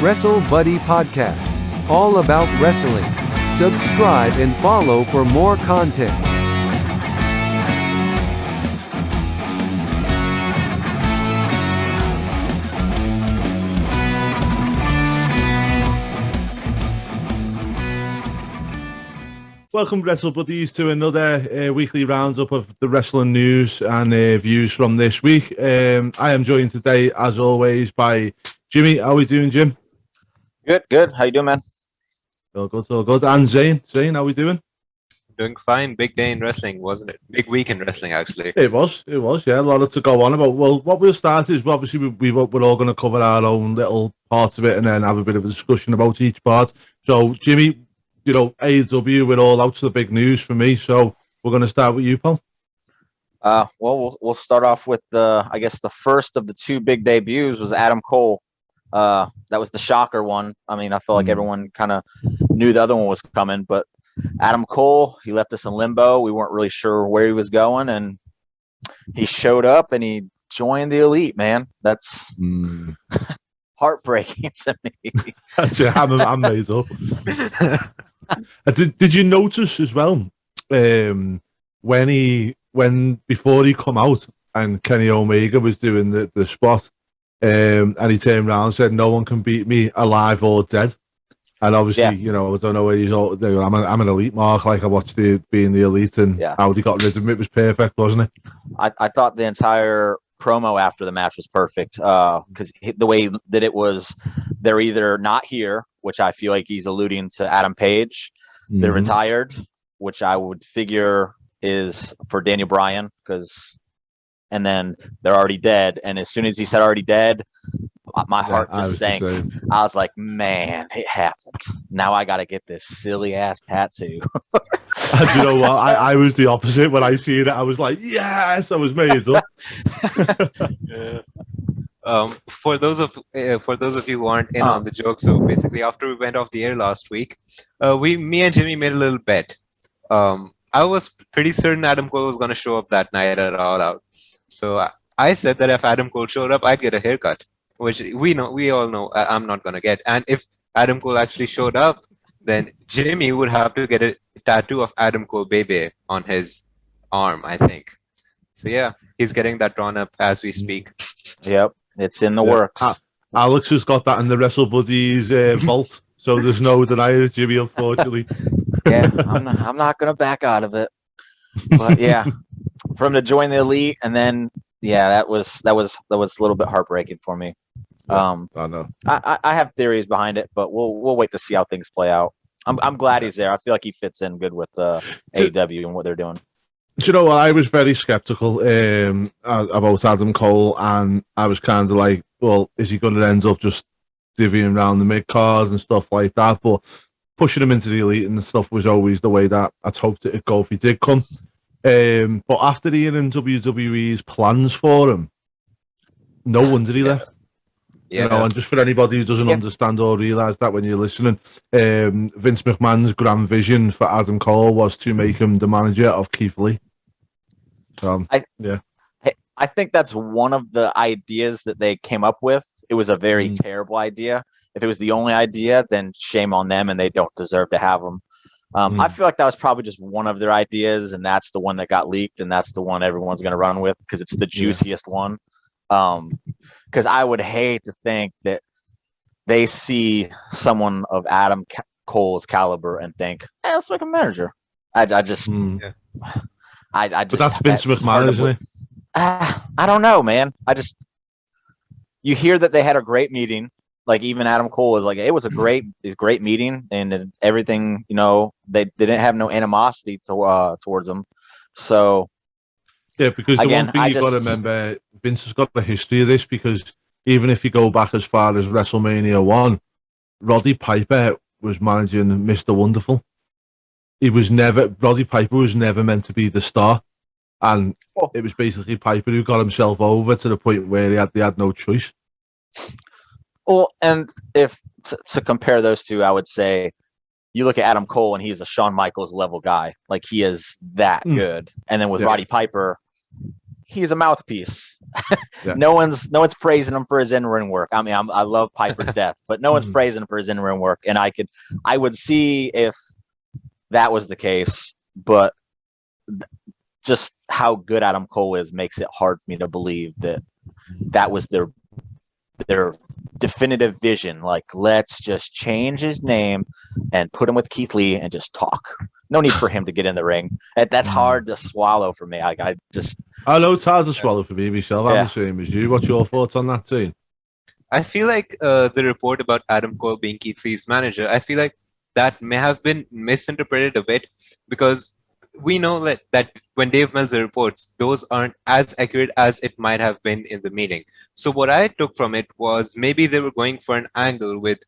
WrestleBuddy Podcast. All about wrestling. Subscribe and follow for more content. Welcome, WrestleBuddies, to another weekly roundup of the wrestling news and views from this week. I am joined today, as always, by Jimmy. How are we doing, Jim? Good. How you doing, man? All good. And Zayn. Zayn, how are we doing? Doing fine. Big day in wrestling, wasn't it? Big week in wrestling, actually. It was. Yeah, a lot to go on about. Well, what we'll start is, obviously, we're all going to cover our own little parts of it and then have a bit of a discussion about each part. So, Jimmy, you know, AEW, we're all out to the big news for me. So we're going to start with you, pal. Well, we'll start off with the first of the two big debuts was Adam Cole. That was the shocker one. I mean, I felt like everyone kind of knew the other one was coming, but Adam Cole, he left us in limbo. We weren't really sure where he was going, and he showed up and he joined the Elite, man. That's heartbreaking to me. That's it. I'm made up. Did you notice as well before he come out and Kenny Omega was doing the spot and he turned around and said, "No one can beat me alive or dead." And obviously, you know, I don't know where he's all. I'm an Elite mark. Like I watched being the Elite and how they got rid of him. It was perfect, wasn't it? I thought the entire promo after the match was perfect because the way that it was, they're either not here, which I feel like he's alluding to Adam Page. They're retired, which I would figure is for Daniel Bryan, and then they're already dead. And as soon as he said already dead, my heart just sank. I was like, man, it happened. Now I got to get this silly ass tattoo. And you know what? I was the opposite. When I seen it, I was like, yes, I was made up. For those of you who aren't in on the joke, so basically after we went off the air last week, me and Jimmy made a little bet. I was pretty certain Adam Cole was going to show up that night at All Out. So I said that if Adam Cole showed up, I'd get a haircut, which we all know I'm not going to get. And if Adam Cole actually showed up, then Jimmy would have to get a tattoo of Adam Cole Bebe on his arm, I think. So yeah, he's getting that drawn up as we speak. Yep, it's in the works. Alex has got that in the WrestleBuddies vault, so there's no denying it, Jimmy, unfortunately. Yeah, I'm not going to back out of it. But yeah, for him to join the Elite, and then that was a little bit heartbreaking for me. I know. I have theories behind it, but we'll wait to see how things play out. I'm glad he's there. I feel like he fits in good with AEW and what they're doing. Do you know what? I was very skeptical about Adam Cole, and I was kind of like, well, is he going to end up just divvying around the mid cards and stuff like that? But pushing him into the Elite and stuff was always the way that I'd hoped it'd go if he did come. But after hearing WWE's plans for him, no wonder he left. Yeah. You know, and just for anybody who doesn't understand or realise that when you're listening, Vince McMahon's grand vision for Adam Cole was to make him the manager of Keith Lee. I think that's one of the ideas that they came up with. It was a very terrible idea. If it was the only idea, then shame on them, and they don't deserve to have them. I feel like that was probably just one of their ideas, and that's the one that got leaked, and that's the one everyone's going to run with because it's the juiciest one. Because I would hate to think that they see someone of Adam Cole's caliber and think, hey, let's make him manager. I just, but that's Vince McMahon, isn't it? I don't know, man. You hear that they had a great meeting. Like even Adam Cole is like, it was a great meeting, and everything. You know, they didn't have no animosity towards him. So. Yeah, because the one thing you've got to remember, Vince has got a history of this, because even if you go back as far as WrestleMania 1, Roddy Piper was managing Mr. Wonderful. Roddy Piper was never meant to be the star. And it was basically Piper who got himself over to the point where they had no choice. Well, and if to compare those two, I would say you look at Adam Cole and he's a Shawn Michaels level guy. Like he is that good. And then with Roddy Piper, he's a mouthpiece. Yeah. No one's praising him for his in-ring work. I mean, I love Piper to death, but no one's praising him for his in-ring work. And I would see if that was the case, but just how good Adam Cole is makes it hard for me to believe that was their definitive vision. Like, let's just change his name and put him with Keith Lee and just talk. No need for him to get in the ring. That's hard to swallow for me. I know it's hard to swallow for me myself. I'm the same as you. What's your thoughts on that, Zane? I feel like the report about Adam Cole being Keith Lee's manager, I feel like that may have been misinterpreted a bit, because we know that when Dave Meltzer reports, those aren't as accurate as it might have been in the meeting. So what I took from it was maybe they were going for an angle with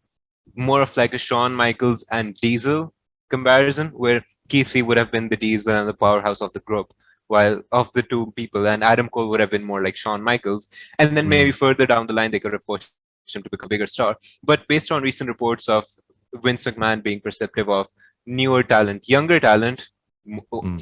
more of like a Shawn Michaels and Diesel comparison, where Keith Lee would have been the Diesel and the powerhouse of the group, while of the two people, and Adam Cole would have been more like Shawn Michaels. And then maybe further down the line, they could have pushed him to become a bigger star. But based on recent reports of Vince McMahon being perceptive of newer talent, younger talent,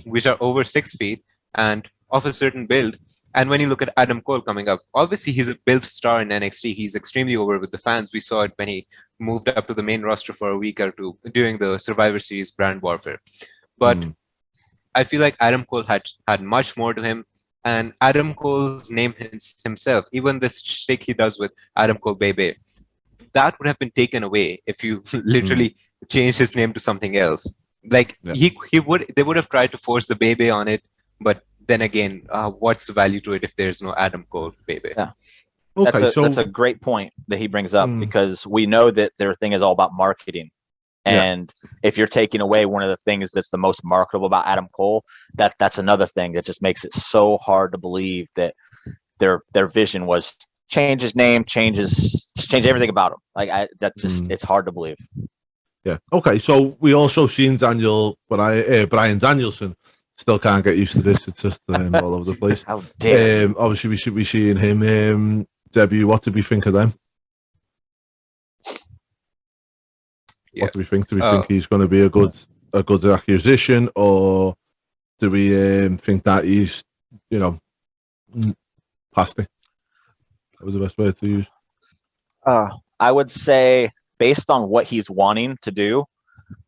which are over 6 feet and of a certain build. And when you look at Adam Cole coming up, obviously he's a built star in NXT. He's extremely over with the fans. We saw it when he moved up to the main roster for a week or two during the Survivor Series brand warfare. But I feel like Adam Cole had much more to him. And Adam Cole's name himself, even this shtick he does with Adam Cole Baby, that would have been taken away if you literally changed his name to something else. Like they would have tried to force the Baby on it, but then again, what's the value to it if there's no Adam Cole Baby? Yeah. Okay, that's a great point that he brings up, because we know that their thing is all about marketing. And if you're taking away one of the things that's the most marketable about Adam Cole, that's another thing that just makes it so hard to believe that their vision was change his name, change everything about him. Like it's hard to believe. Yeah. Okay. So we also seen Brian Danielson. Still can't get used to this. It's just all over the place. How dare obviously, we should be seeing him debut. What did we think of them? Yeah. What do we think? Do we think he's going to be a good acquisition, or do we think that he's, past it? That was the best way to use. I would say, based on what he's wanting to do,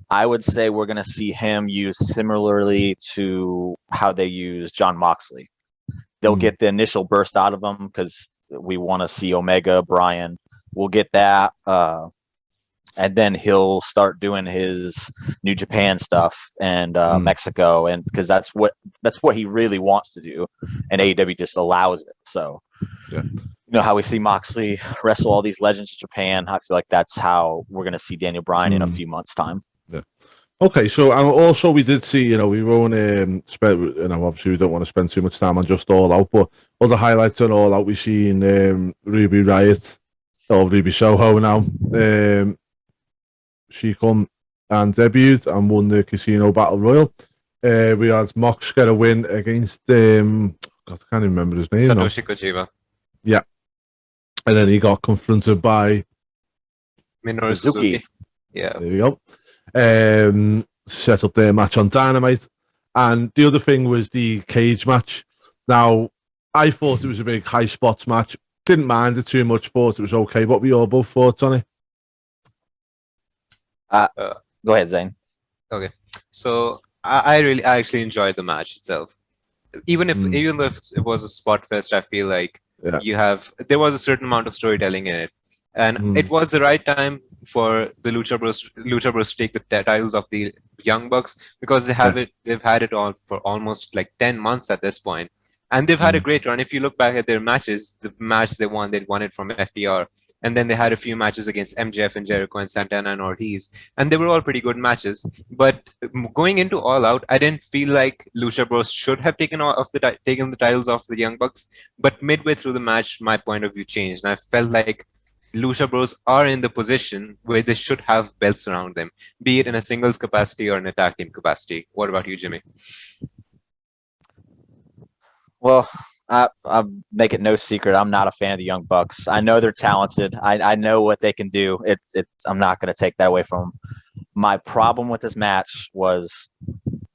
I would say we're going to see him used similarly to how they use Jon Moxley. They'll get the initial burst out of him because we want to see Omega, Bryan. We'll get that. And then he'll start doing his New Japan stuff and Mexico, and because that's what he really wants to do, and AEW just allows it. So, you know how we see Moxley wrestle all these legends in Japan. I feel like that's how we're going to see Daniel Bryan in a few months' time. Yeah. Okay. So, and also we did see, we won't spend, obviously we don't want to spend too much time on just All Out, but other highlights on All Out, we've seen Ruby Riott, or Ruby Soho now. She come and debuted and won the Casino Battle Royal. We had Mox get a win against I can't even remember his name. Satoshi Kojima. Yeah. And then he got confronted by Minoru Suzuki. Yeah. There we go. Set up their match on Dynamite. And the other thing was the cage match. Now, I thought it was a big high spots match. Didn't mind it too much, thought it was okay. What were your both thoughts on it? Go ahead, Zane. Okay, so I actually enjoyed the match itself. Even though it was a spot fest, I feel like there was a certain amount of storytelling in it, and it was the right time for the Lucha Bros to take the titles of the Young Bucks, because they've had it on for almost like 10 months at this point, and they've had a great run. If you look back at their matches, the match they won it from FTR. And then they had a few matches against MJF and Jericho and Santana and Ortiz. And they were all pretty good matches. But going into All Out, I didn't feel like Lucha Bros should have taken the titles off the Young Bucks. But midway through the match, my point of view changed. And I felt like Lucha Bros are in the position where they should have belts around them, be it in a singles capacity or in a tag team capacity. What about you, Jimmy? Well, I make it no secret, I'm not a fan of the Young Bucks. I know they're talented. I know what they can do. I'm not going to take that away from them. My problem with this match was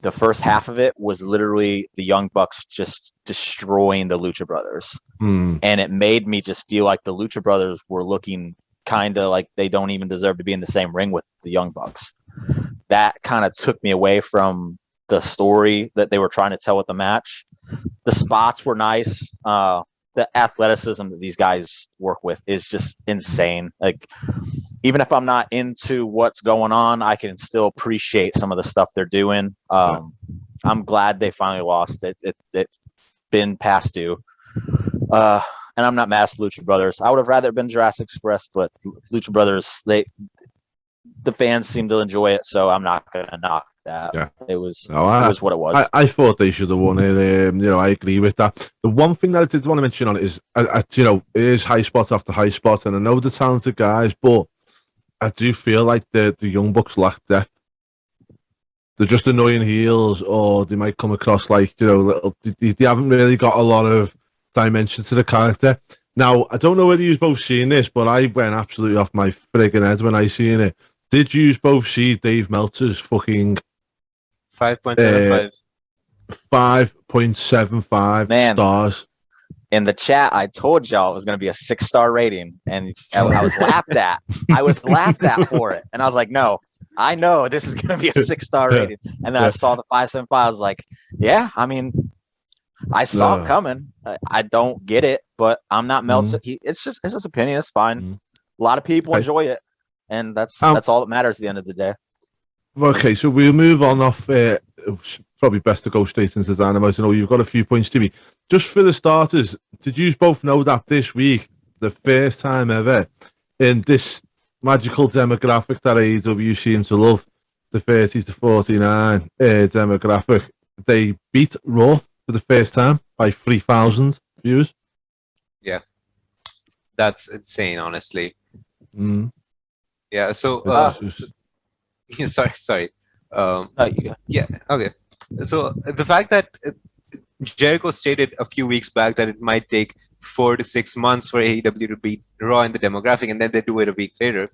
the first half of it was literally the Young Bucks just destroying the Lucha Brothers. And it made me just feel like the Lucha Brothers were looking kind of like they don't even deserve to be in the same ring with the Young Bucks. That kind of took me away from the story that they were trying to tell with the match. The spots were nice. The athleticism that these guys work with is just insane. Like, even if I'm not into what's going on, I can still appreciate some of the stuff they're doing. I'm glad they finally lost. It's been past due. And I'm not mad at Lucha Brothers. I would have rather been Jurassic Express, but Lucha Brothers, the fans seem to enjoy it, so I'm not going to knock that. Yeah. It was what it was. I thought they should have won it. I agree with that. The one thing that I did want to mention on it is, it is high spot after high spot, and I know the talented guys, but I do feel like the Young Bucks lack depth. They're just annoying heels, or they might come across like, they haven't really got a lot of dimension to the character. Now, I don't know whether you've both seen this, but I went absolutely off my friggin' head when I seen it. Did you both see Dave Meltzer's fucking 5.75? 5.75 stars. In the chat, I told y'all it was going to be a 6-star rating, and I was laughed at. I was laughed at for it, and I was like, "No, I know this is going to be a 6-star rating." And then I saw the 5.75. I was like, "Yeah, I mean, I saw it coming. I don't get it, but I'm not Meltzer. It's his opinion. It's fine. A lot of people enjoy it, and that's all that matters at the end of the day." Okay, so we'll move on off. Probably best to go straight into Dynamite. I know you've got a few points to me. Just for the starters, did you both know that this week, the first time ever in this magical demographic that AEW seems to love, the 30 to 49 demographic, they beat Raw for the first time by 3,000 viewers? Yeah, that's insane, honestly. Yeah, so sorry. Yeah, okay. So the fact that Jericho stated a few weeks back that it might take 4 to 6 months for AEW to beat Raw in the demographic, and then they do it a week later,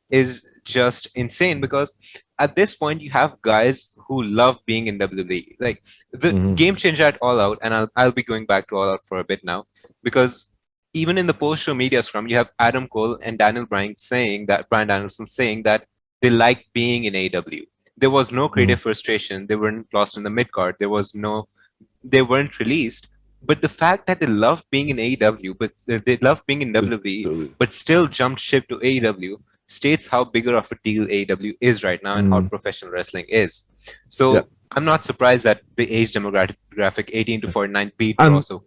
is just insane, because at this point you have guys who love being in WWE. Like, the game changer at All Out, and I'll be going back to All Out for a bit now, because even in the post-show media scrum, you have Adam Cole and Bryan Danielson saying that they like being in AEW. There was no creative frustration. They weren't lost in the mid-card. They weren't released. But the fact that they love being in AEW, but they love being in WWE, but still jumped ship to AEW, states how bigger of a deal AEW is right now and how professional wrestling is. So I'm not surprised that the age demographic 18 to 49 beat also.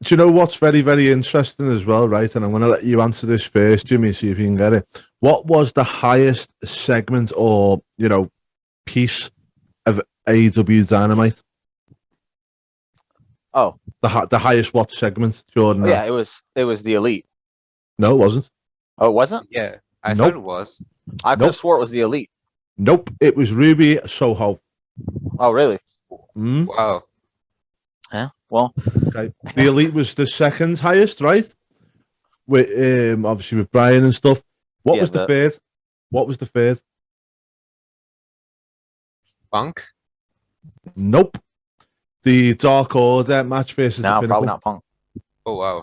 Do you know what's very, very interesting as well, right? And I'm going to let you answer this first, Jimmy, see if you can get it. What was the highest segment or, piece of AEW Dynamite? Oh, the highest watch segment, Jordan? Yeah, it was the Elite. No, it wasn't. Oh, it wasn't? Yeah, I thought it was. I could have swore it was the Elite. Nope, it was Ruby Soho. Oh, really? Wow. Yeah. Well, okay. The Elite was the second highest, right? With obviously with Brian and stuff. What was the third? What was the third? Punk? Nope. The Dark Order match versus the Pinnacle. Probably not Punk. Oh, wow.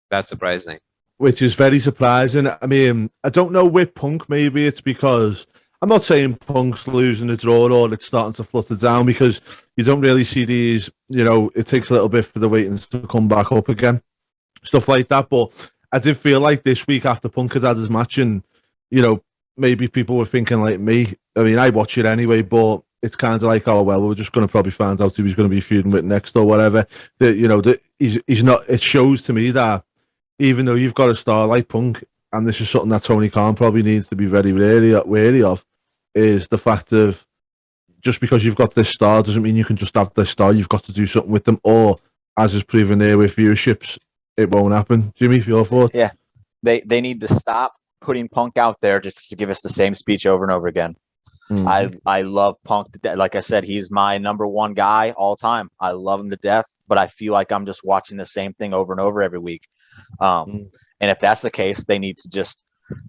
That's surprising. Which is very surprising. I mean, I don't know with Punk. Maybe it's because I'm not saying Punk's losing the draw or it's starting to flutter down, because you don't really see these, it takes a little bit for the ratings to come back up again. Stuff like that. But I did feel like this week after Punk had his match and, maybe people were thinking like me. I mean, I watch it anyway, but it's kind of like, oh, well, we're just going to probably find out who he's going to be feuding with next or whatever. He's not. It shows to me that even though you've got a star like Punk, and this is something that Tony Khan probably needs to be very wary of, is the fact of just because you've got this star doesn't mean you can just have this star. You've got to do something with them, or as is proven there with viewerships, it won't happen. Jimmy, your thoughts? Yeah, they need to stop putting Punk out there just to give us the same speech over and over again. I love Punk. Like I said, he's my number one guy all time. I love him to death, but I feel like I'm just watching the same thing over and over every week. And if that's the case, they need to just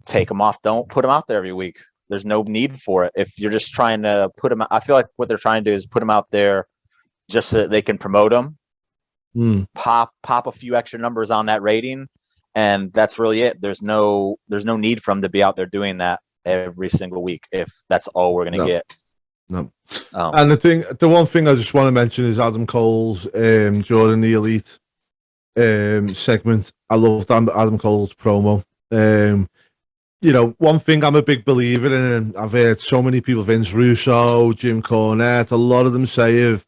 take him off. Don't put him out there every week. There's no need for it. If you're just trying to put them, I feel like what they're trying to do is put them out there just so that they can promote them, pop a few extra numbers on that rating, and that's really it. There's no need for them to be out there doing that every single week if that's all we're gonna get. No. And the one thing I just want to mention is Adam Cole's during the Elite segment. I loved Adam Cole's promo. One thing I'm a big believer in, and I've heard so many people, Vince Russo, Jim Cornette, a lot of them say if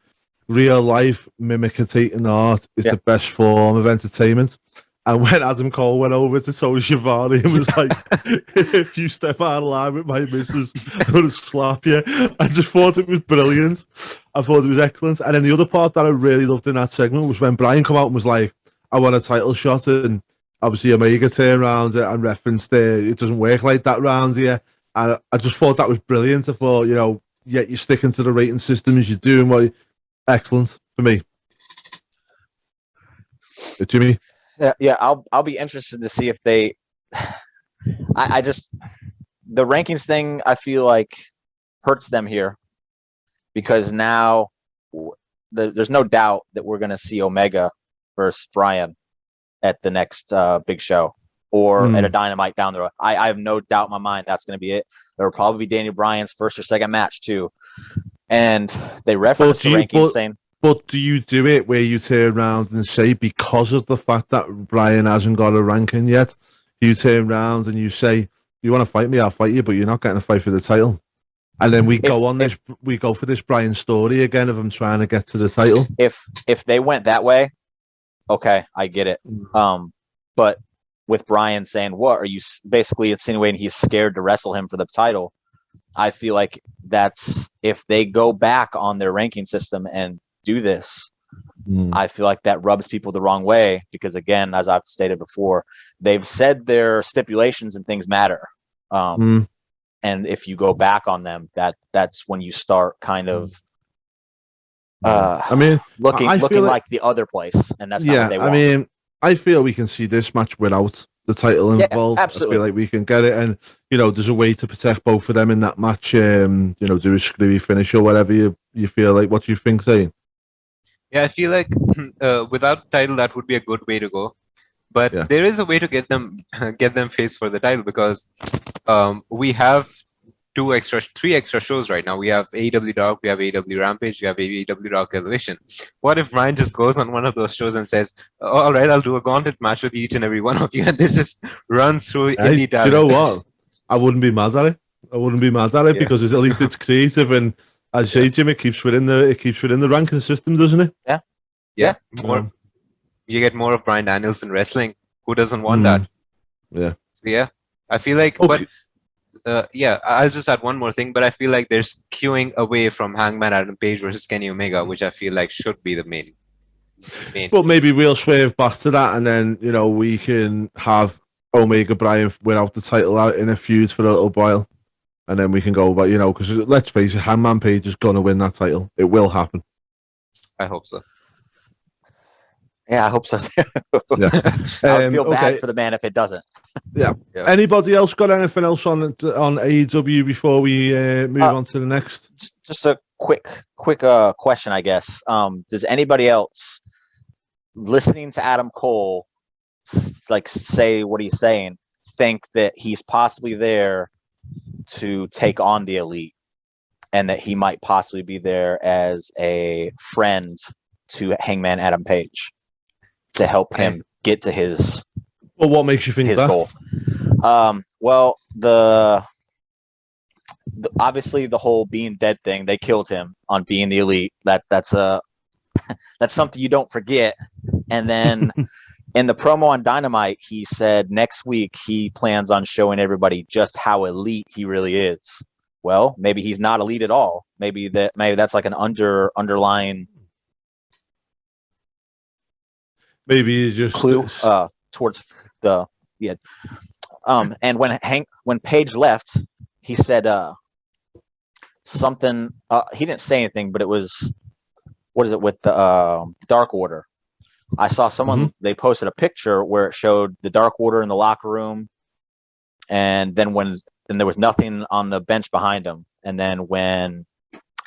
real life mimicking art is the best form of entertainment. And when Adam Cole went over to Tony Schiavone and was like, if you step out of line with my missus, I'm going to slap you. I just thought it was brilliant. I thought it was excellent. And then the other part that I really loved in that segment was when Brian came out and was like, I want a title shot. And obviously Omega turned around and referenced it doesn't work like that round here. And I just thought that was brilliant. I thought, yet you're sticking to the rating system as you're doing. Excellent for me. Jimmy? Yeah, I'll be interested to see if they. I just the rankings thing I feel like hurts them here because now there's no doubt that we're going to see Omega versus Bryan at the next big show or at a Dynamite down the road. I have no doubt in my mind that's going to be it. There will probably be Daniel Bryan's first or second match too, and they reference the rankings saying. But do you do it where you turn around and say, because of the fact that Bryan hasn't got a ranking yet, you turn around and you say, you want to fight me, I'll fight you, but you're not getting a fight for the title. And then we go for this Bryan story again of him trying to get to the title. If they went that way, okay, I get it. But with Bryan saying, what are you basically insinuating he's scared to wrestle him for the title? I feel like that's if they go back on their ranking system and do this, I feel like that rubs people the wrong way because, again, as I've stated before, they've said their stipulations and things matter. And if you go back on them, that's when you start kind of looking like the other place, and that's not what they want. I feel we can see this match without the title involved. Absolutely. I feel like we can get it, and there's a way to protect both of them in that match. Do a screwy finish or whatever you feel like. What do you think, Zane? Yeah, I feel like without title, that would be a good way to go. But there is a way to get them faced for the title because we have three extra shows right now. We have AEW Dark, we have AEW Rampage, we have AEW Dark Elevation. What if Brian just goes on one of those shows and says, all right, I'll do a gauntlet match with each and every one of you, and they just runs through indie talent. You know what? I wouldn't be mad at it. Because at least it's creative, and as you say, Jim, it keeps within the ranking system, doesn't it? Yeah. You get more of Bryan Danielson wrestling. Who doesn't want that? Yeah. So I feel like, okay. But I'll just add one more thing. But I feel like they're skewing away from Hangman Adam Page versus Kenny Omega, which I feel like should be the main. But maybe we'll swerve back to that, and then we can have Omega Bryan without the title out in a feud for a little while. And then we can go about, because let's face it, Hangman Page is going to win that title. It will happen. I hope so. Yeah, I hope so. I would feel bad for the man if it doesn't. Yeah. Anybody else got anything else on AEW before we move on to the next? Just a quick question, I guess. Does anybody else listening to Adam Cole say what he's saying think that he's possibly there to take on the Elite, and that he might possibly be there as a friend to Hangman Adam Page to help him get to his what makes you think his that? goal? Well, the obviously the whole being dead thing, they killed him on being the Elite. That's something you don't forget. And then in the promo on Dynamite, he said next week he plans on showing everybody just how elite he really is. Well, maybe he's not elite at all. Maybe that's like an underlying maybe just clue towards the and when Page left, he said something. He didn't say anything, but it was, what is it with the Dark Order? I saw someone, they posted a picture where it showed the Dark Order in the locker room. And then when then there was nothing on the bench behind him. And then when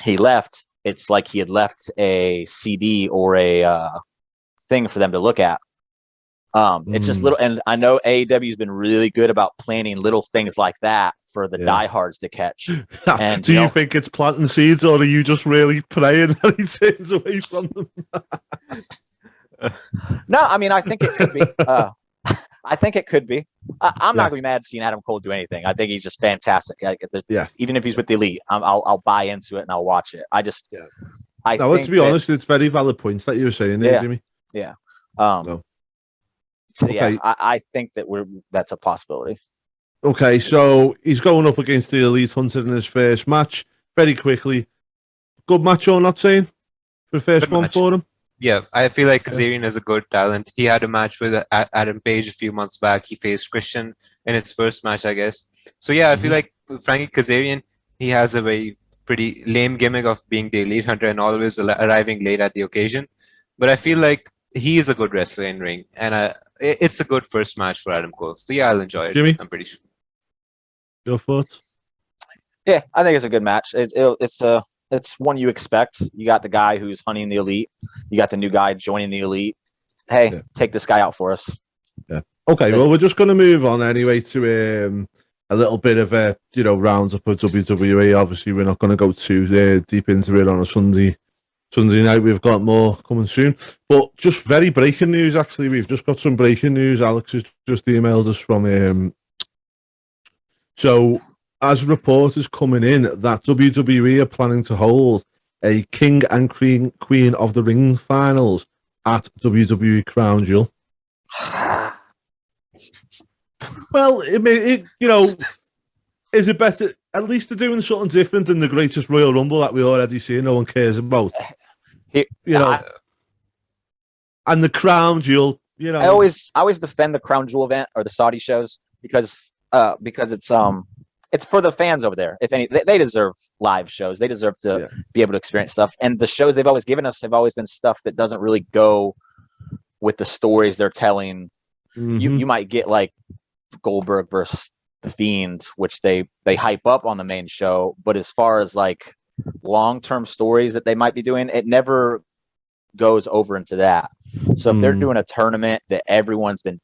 he left, it's like he had left a CD or a thing for them to look at. It's just little, and I know AEW has been really good about planning little things like that for the diehards to catch. And do you think it's planting seeds, or are you just really praying that he turns away from them? No, I mean, I think it could be. I think it could be. I'm not going to be mad seeing Adam Cole do anything. I think he's just fantastic. Even if he's with the Elite, I'll buy into it and I'll watch it. I just, to be honest, it's very valid points that you were saying there, Jimmy. Yeah. So yeah, I think that that's a possibility. Okay, so he's going up against the Elite Hunter in his first match. Very quickly, good match or not saying? The first one for him? Yeah, I feel like Kazarian is a good talent. He had a match with Adam Page a few months back. He faced Christian in his first match, I guess. So yeah, I feel like Frankie Kazarian, he has a very pretty lame gimmick of being the Elite Hunter and always arriving late at the occasion. But I feel like he is a good wrestler in ring, and it's a good first match for Adam Cole. So yeah, I'll enjoy it. Jimmy? I'm pretty sure. Your thoughts? Yeah, I think it's a good match. It's one you expect. You got the guy who's hunting the Elite. You got the new guy joining the Elite. Hey, take this guy out for us. Yeah. Okay, well, we're just going to move on anyway to a little bit of a roundup of WWE. Obviously, we're not going to go too deep into it on a Sunday night. We've got more coming soon. But just very breaking news, actually. We've just got some breaking news. Alex has just emailed us from... So, as reports is coming in that WWE are planning to hold a King and Queen of the Ring finals at WWE Crown Jewel. Well, is it better? At least they're doing something different than the greatest Royal Rumble that we already see. No one cares about. And the Crown Jewel. I always defend the Crown Jewel event or the Saudi shows because it's for the fans over there. If any, they deserve live shows. They deserve to be able to experience stuff. And the shows they've always given us have always been stuff that doesn't really go with the stories they're telling. You might get like Goldberg versus The Fiend, which they hype up on the main show. But as far as like long-term stories that they might be doing, it never goes over into that. So if they're doing a tournament that everyone's been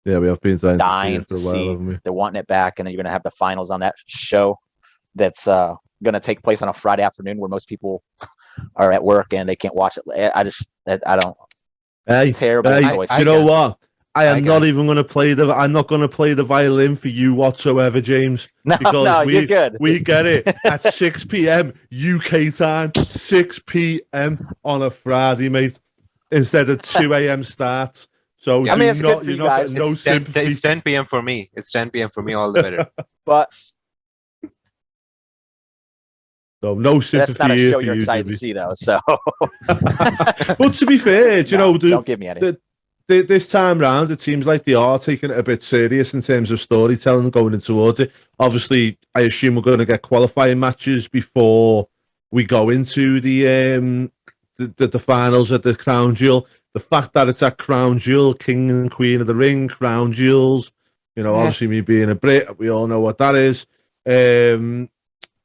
we have been dying to see. They're wanting it back, and then you're going to have the finals on that show that's going to take place on a Friday afternoon where most people are at work and they can't watch it. I don't. Terrible choice. Do you know what? I'm not going to play the violin for you whatsoever, James. Because you're good. We get it at 6 p.m. UK time, 6 p.m. on a Friday, mate, instead of 2 a.m. start. So I mean, it's good for you guys. No sympathy. It's 10 p.m. for me. It's 10 p.m. for me, all the better. But so no sympathy. That's not a show you're excited to see, though. So, but to be fair, don't give me any. This time round, it seems like they are taking it a bit serious in terms of storytelling going into towards it. Obviously, I assume we're going to get qualifying matches before we go into the finals at the Crown Jewel. The fact that it's at Crown Jewel, King and Queen of the Ring, Crown Jewels, obviously me being a Brit, we all know what that is. The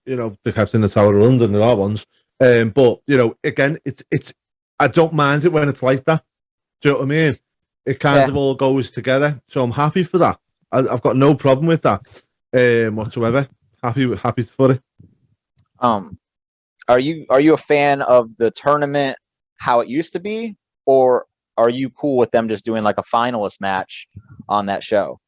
Captain of the Tower of London and our ones. But, again, it's I don't mind it when it's like that. Do you know what I mean? It kind of all goes together. So I'm happy for that. I've got no problem with that whatsoever. Happy for it. Are you a fan of the tournament, how it used to be? Or are you cool with them just doing like a finalist match on that show?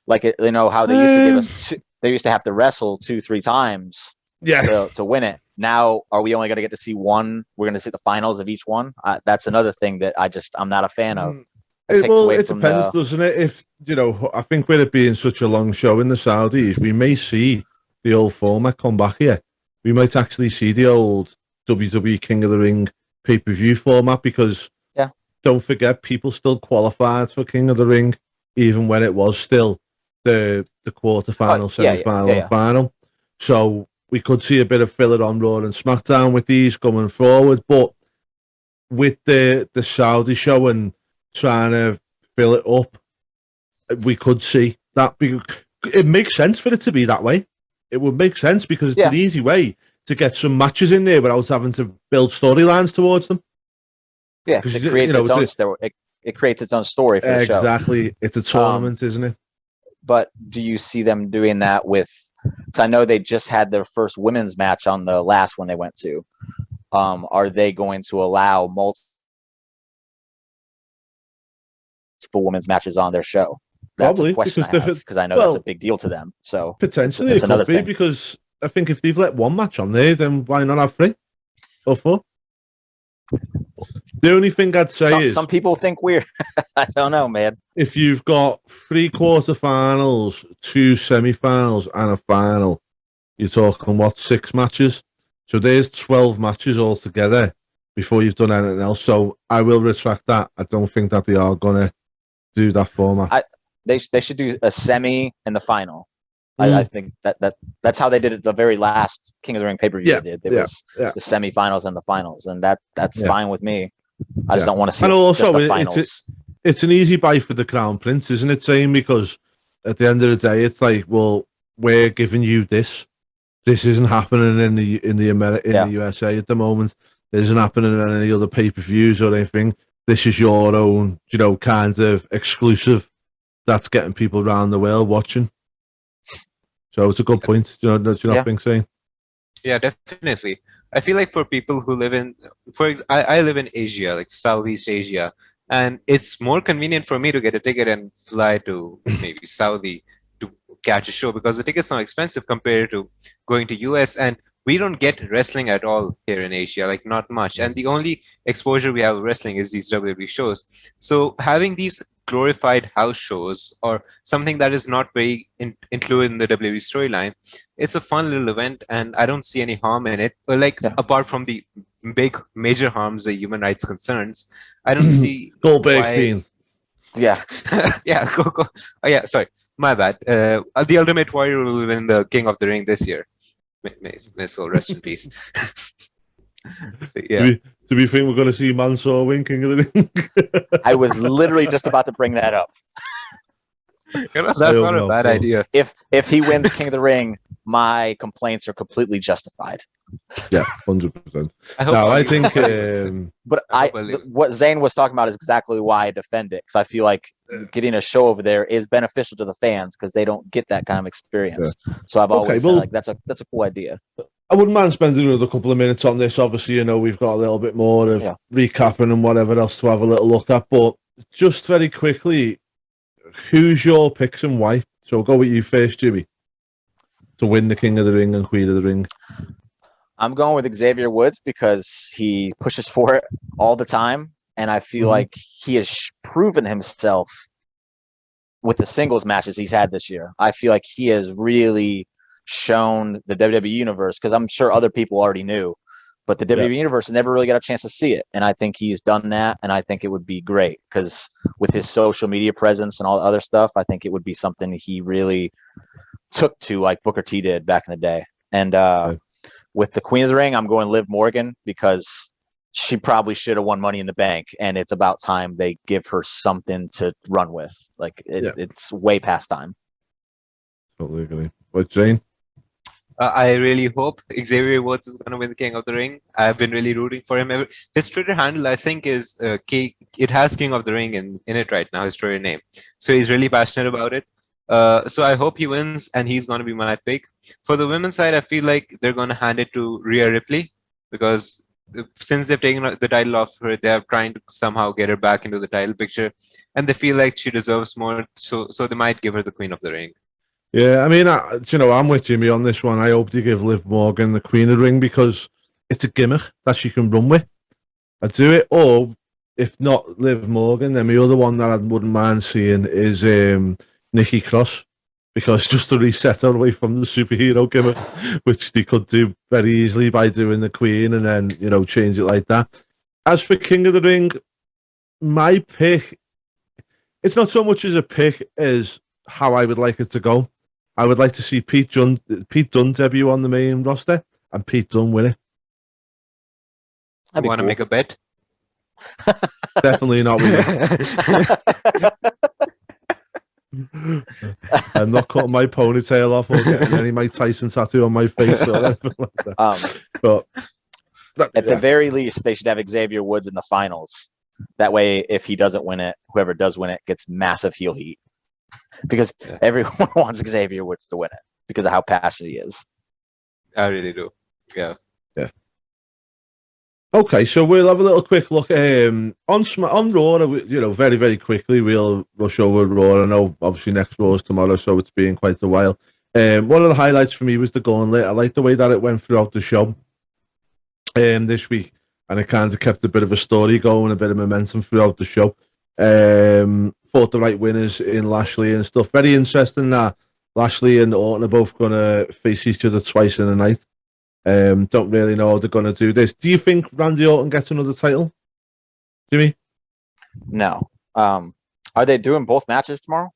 Like, how they used to give us they used to have to wrestle 2-3 times to win it. Now, are we only going to get to see one? We're going to see the finals of each one. That's another thing that I'm not a fan of. It depends, doesn't it? If I think with it being such a long show in the Saudis, we may see the old format come back here. We might actually see the old WWE King of the Ring pay-per-view format because don't forget, people still qualified for King of the Ring, even when it was still the quarterfinal, semi-final, and final. So we could see a bit of filler on Raw and SmackDown with these going forward. But with the Saudi show and trying to fill it up, we could see that. it makes sense for it to be that way. It would make sense because it's an easy way to get some matches in there without having to build storylines towards them. Yeah, it creates its own story. It creates its own story for the show. Exactly. It's a tournament, isn't it? But do you see them doing that with? Because I know they just had their first women's match on the last one they went to. Are they going to allow multiple women's matches on their show? That's Probably, a question because I know that's a big deal to them. So potentially it could be because I think if they've let one match on there, then why not have 3 or 4? The only thing I'd say is some people think we're I don't know, man. If you've got 3 quarterfinals, 2 semi-finals, and a final, you're talking 6 matches. So there's 12 matches altogether before you've done anything else. So I will retract that. I don't think that they are gonna do that format. They should do a semi and the final. I think that's how they did it the very last King of the Ring pay-per-view they did. It was the semifinals and the finals, and that's fine with me. I just don't want to see just the finals. It's an easy buy for the Crown Prince, isn't it, Zane? Because at the end of the day, it's like, well, we're giving you this. This isn't happening in the USA at the moment. It isn't happening in any other pay-per-views or anything. This is your own, kind of exclusive that's getting people around the world watching. So it's a good point. Do you not think, Zane? Yeah, definitely. I feel like for people who live in, I live in Asia, like Southeast Asia, and it's more convenient for me to get a ticket and fly to maybe Saudi to catch a show because the ticket's not expensive compared to going to US, and we don't get wrestling at all here in Asia, like not much. And the only exposure we have of wrestling is these WWE shows. So having these glorified house shows or something that is not very included in the WWE storyline, it's a fun little event, and I don't see any harm in it. But apart from the big major harms, the human rights concerns, I don't see Goldberg fiends. Yeah, yeah, go. Oh, yeah, sorry, my bad. The Ultimate Warrior will win the King of the Ring this year. May soul rest in peace. Yeah. Do we think we're going to see Mansoor win King of the Ring? I was literally just about to bring that up. That's not a bad idea. If he wins King of the Ring, my complaints are completely justified. Yeah, 100%. I think. But what Zane was talking about is exactly why I defend it, because I feel like getting a show over there is beneficial to the fans because they don't get that kind of experience. Yeah. So I've always said that's a cool idea. I wouldn't mind spending another couple of minutes on this. Obviously, we've got a little bit more of recapping and whatever else to have a little look at. But just very quickly, who's your picks and why? So we'll go with you first, Jimmy, to win the King of the Ring and Queen of the Ring. I'm going with Xavier Woods because he pushes for it all the time. And I feel like he has proven himself with the singles matches he's had this year. I feel like he has really shown the WWE universe, because I'm sure other people already knew, but the WWE universe never really got a chance to see it. And I think he's done that. And I think it would be great because with his social media presence and all the other stuff, I think it would be something he really took to like Booker T did back in the day. And with the Queen of the Ring, I'm going Liv Morgan because she probably should have won Money in the Bank. And it's about time they give her something to run with. Like it's way past time. Totally agree. But Jane? I really hope Xavier Woods is going to win the King of the Ring. I've been really rooting for him. His Twitter handle, I think, is it has King of the Ring in it right now, his Twitter name. So he's really passionate about it. So I hope he wins, and he's going to be my pick. For the women's side, I feel like they're going to hand it to Rhea Ripley because since they've taken the title off her, they're trying to somehow get her back into the title picture, and they feel like she deserves more. So they might give her the Queen of the Ring. Yeah, I mean, I'm with Jimmy on this one. I hope they give Liv Morgan the Queen of the Ring because it's a gimmick that she can run with. I'd do it. Or if not Liv Morgan, then the other one that I wouldn't mind seeing is Nikki Cross, because just to reset her away from the superhero gimmick, which they could do very easily by doing the Queen and then, change it like that. As for King of the Ring, my pick, it's not so much as a pick as how I would like it to go. I would like to see Pete Dunne debut on the main roster and Pete Dunne win it. You want to make a bet? Definitely not with I'm not cutting my ponytail off or getting any Mike Tyson tattoo on my face or anything like that. But at the very least, they should have Xavier Woods in the finals. That way, if he doesn't win it, whoever does win it gets massive heel heat. Because everyone wants Xavier Woods to win it because of how passionate he is. I really do. Yeah. Okay, so we'll have a little quick look on Raw. Very, very quickly, we'll rush over Raw. I know, obviously, next Raw is tomorrow, so it's been quite a while. One of the highlights for me was the gauntlet. I like the way that it went throughout the show this week, and it kind of kept a bit of a story going, a bit of momentum throughout the show. Fought the right winners in Lashley and stuff. Very interesting that Lashley and Orton are both going to face each other twice in a night. Don't really know how they're going to do this. Do you think Randy Orton gets another title, Jimmy? No. Are they doing both matches tomorrow?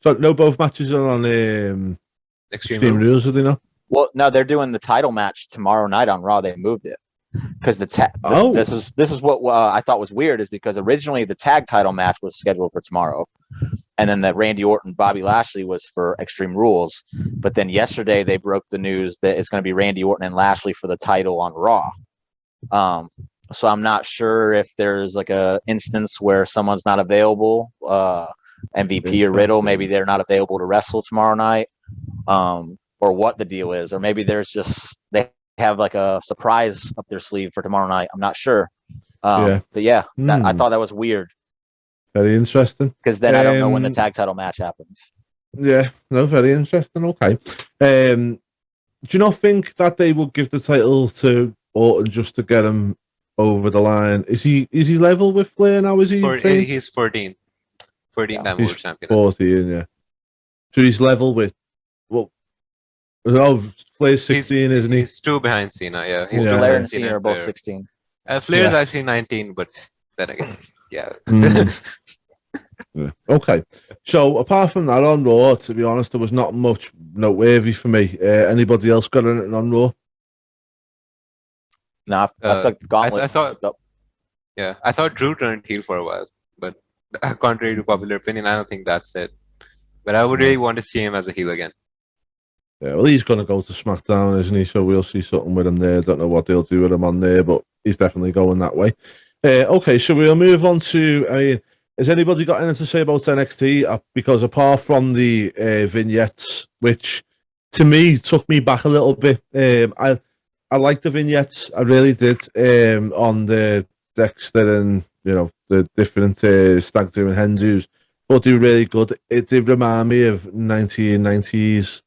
So no, both matches are on Extreme Rules, are they not? Well, no, they're doing the title match tomorrow night on Raw. They moved it because this is what I thought was weird, is because originally the tag title match was scheduled for tomorrow, and then the Randy Orton Bobby Lashley was for Extreme Rules. But then yesterday they broke the news that it's going to be Randy Orton and Lashley for the title on Raw. So I'm not sure if there's like a instance where someone's not available, MVP or Riddle, maybe they're not available to wrestle tomorrow night, or what the deal is, or maybe there's just they have like a surprise up their sleeve for tomorrow night. I'm not sure. But yeah, I thought that was weird. Very interesting. Because then I don't know when the tag title match happens. Yeah, no, very interesting. Okay. Do you not think that they will give the title to Orton just to get him over the line? Is he level with Flair now? Is he? He's 14. 14 time world champion. 14, yeah. So he's level with Flair's 16, isn't he? He's 2 behind Cena, yeah. Flair and Cena are both 16. Flair's actually 19, but then again, yeah. Yeah. Okay. So apart from that on Raw, to be honest, there was not much noteworthy for me. Anybody else got anything on Raw? No, I feel like the gauntlet. I thought Drew turned heel for a while, but contrary to popular opinion, I don't think that's it. But I would really want to see him as a heel again. Yeah, well, he's going to go to Smackdown, isn't he? So we'll see something with him there. Don't know what they'll do with him on there, but he's definitely going that way. Okay, so we'll move on to. Has anybody got anything to say about NXT? Because apart from the vignettes, which to me took me back a little bit, I liked the vignettes. I really did on the Dexter and the different stag do and hen do's. But they were really good. It did remind me of 1990s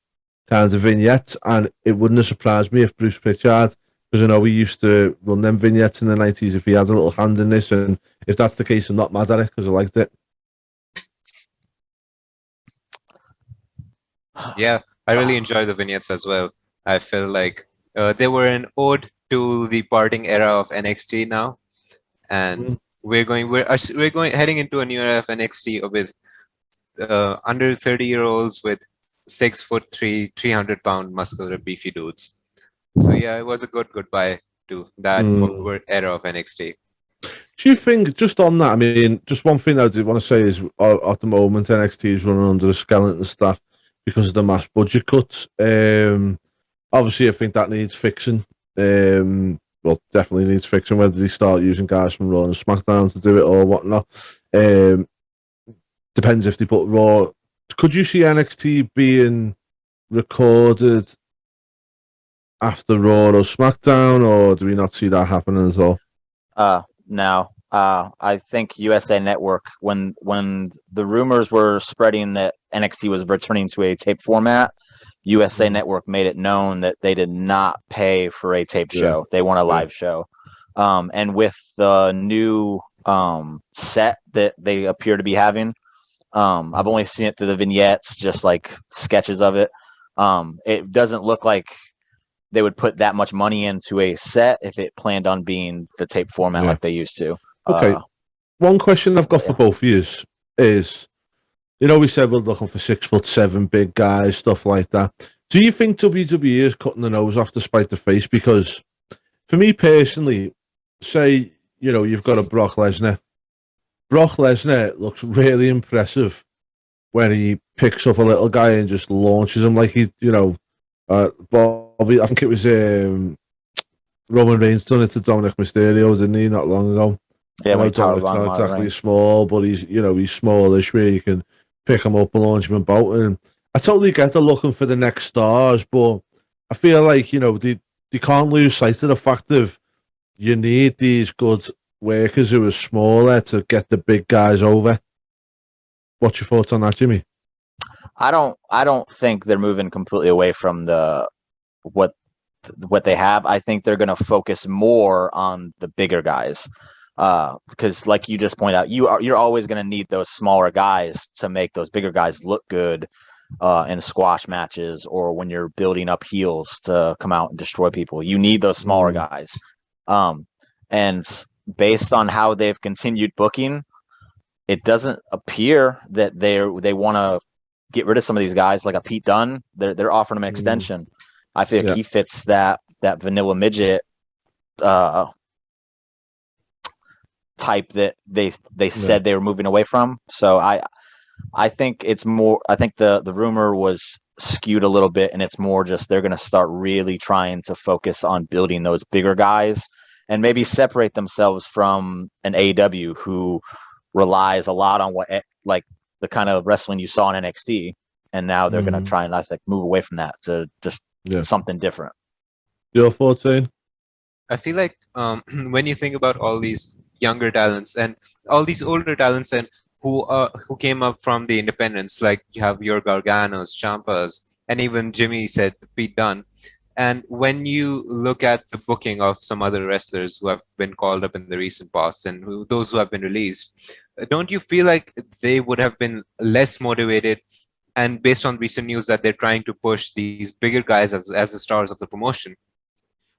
kinds of vignettes, and it wouldn't have surprised me if Bruce Pritchard, because I know we used to run them vignettes in the 90s, if he had a little hand in this, and if that's the case, I'm not mad at it, because I liked it. Yeah, I really enjoy the vignettes as well. I feel like they were an ode to the parting era of NXT now, and we're heading into a new era of NXT with under 30-year-olds with 6'3", 300-pound muscular beefy dudes. So yeah, it was a good goodbye to that era of NXT. Do you think, just on that, I mean, just one thing I did want to say is at the moment NXT is running under the skeleton staff because of the mass budget cuts. Obviously, I think that needs fixing. Well, definitely needs fixing, whether they start using guys from Raw and SmackDown to do it or whatnot. Depends if they put Raw. Could you see NXT being recorded after Raw or SmackDown, or do we not see that happening at all? No. I think USA Network, when the rumors were spreading that NXT was returning to a tape format, USA Network made it known that they did not pay for a tape show. They want a live show. And with the new set that they appear to be having, I've only seen it through the vignettes, just like sketches of it. It doesn't look like they would put that much money into a set if it planned on being the tape format like they used to. Okay. One question I've got for both of you is, we said we're looking for 6'7" big guys, stuff like that. Do you think WWE is cutting the nose off to spite the face? Because for me personally, say, you've got a Brock Lesnar. Brock Lesnar looks really impressive when he picks up a little guy and just launches him like he, Bobby. I think it was Roman Reigns done it to Dominic Mysterio, didn't he? Not long ago. Yeah, when Dominic's not exactly small, but he's smallish where you can pick him up and launch him about. And I totally get the looking for the next stars, but I feel like they can't lose sight of the fact of you need these good workers who are smaller to get the big guys over. What's your thoughts on that, Jimmy? I don't think they're moving completely away from what they have. I think they're going to focus more on the bigger guys. Because like you just pointed out, you're always going to need those smaller guys to make those bigger guys look good in squash matches, or when you're building up heels to come out and destroy people. You need those smaller guys. And based on how they've continued booking, it doesn't appear that they want to get rid of some of these guys, like a Pete Dunne. They're offering him an extension. I feel like he fits that vanilla midget type that they said they were moving away from. So I think it's more. I think the rumor was skewed a little bit, and it's more just they're going to start really trying to focus on building those bigger guys and maybe separate themselves from an AEW who relies a lot on like the kind of wrestling you saw in NXT, and now they're going to try and move away from that to just something different. Your thoughts, Zane? I feel like when you think about all these younger talents and all these older talents and who came up from the independents, like you have your Garganos, Ciampas, and even Jimmy said Pete Dunne. And when you look at the booking of some other wrestlers who have been called up in the recent past and those who have been released, don't you feel like they would have been less motivated? And based on recent news that they're trying to push these bigger guys as the stars of the promotion,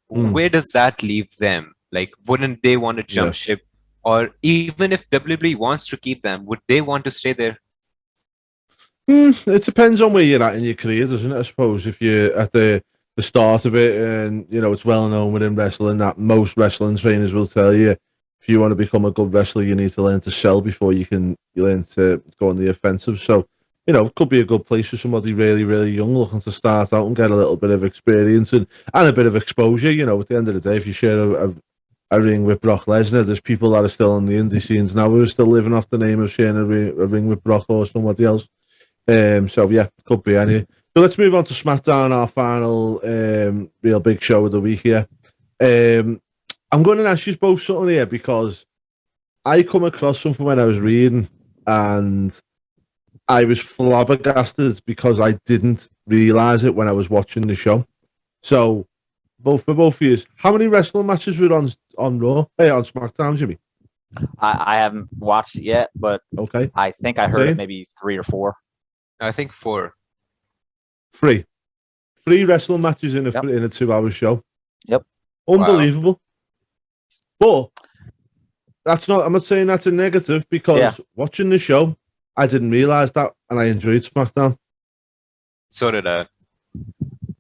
where does that leave them? Like, wouldn't they want to jump ship? Or even if WWE wants to keep them, would they want to stay there? It depends on where you're at in your career, doesn't it? I suppose if you're at the start of it, and it's well known within wrestling that most wrestling trainers will tell you, if you want to become a good wrestler, you need to learn to sell before you learn to go on the offensive. So, it could be a good place for somebody really, really young looking to start out and get a little bit of experience and a bit of exposure. At the end of the day, if you share a ring with Brock Lesnar, there's people that are still on the indie scenes now who are still living off the name of sharing a ring with Brock or somebody else. So yeah, could be any. So let's move on to SmackDown, our final real big show of the week here. I'm going to ask you both something here because I come across something when I was reading and I was flabbergasted because I didn't realise it when I was watching the show. So for both of you, how many wrestling matches were on Raw? On SmackDown, Jimmy? I haven't watched it yet, but okay. I think I heard it maybe 3 or 4. I think 4. 3 wrestling matches in a 2-hour show. Yep. Unbelievable. Wow. But I'm not saying that's a negative because watching the show, I didn't realise that and I enjoyed SmackDown. So did I.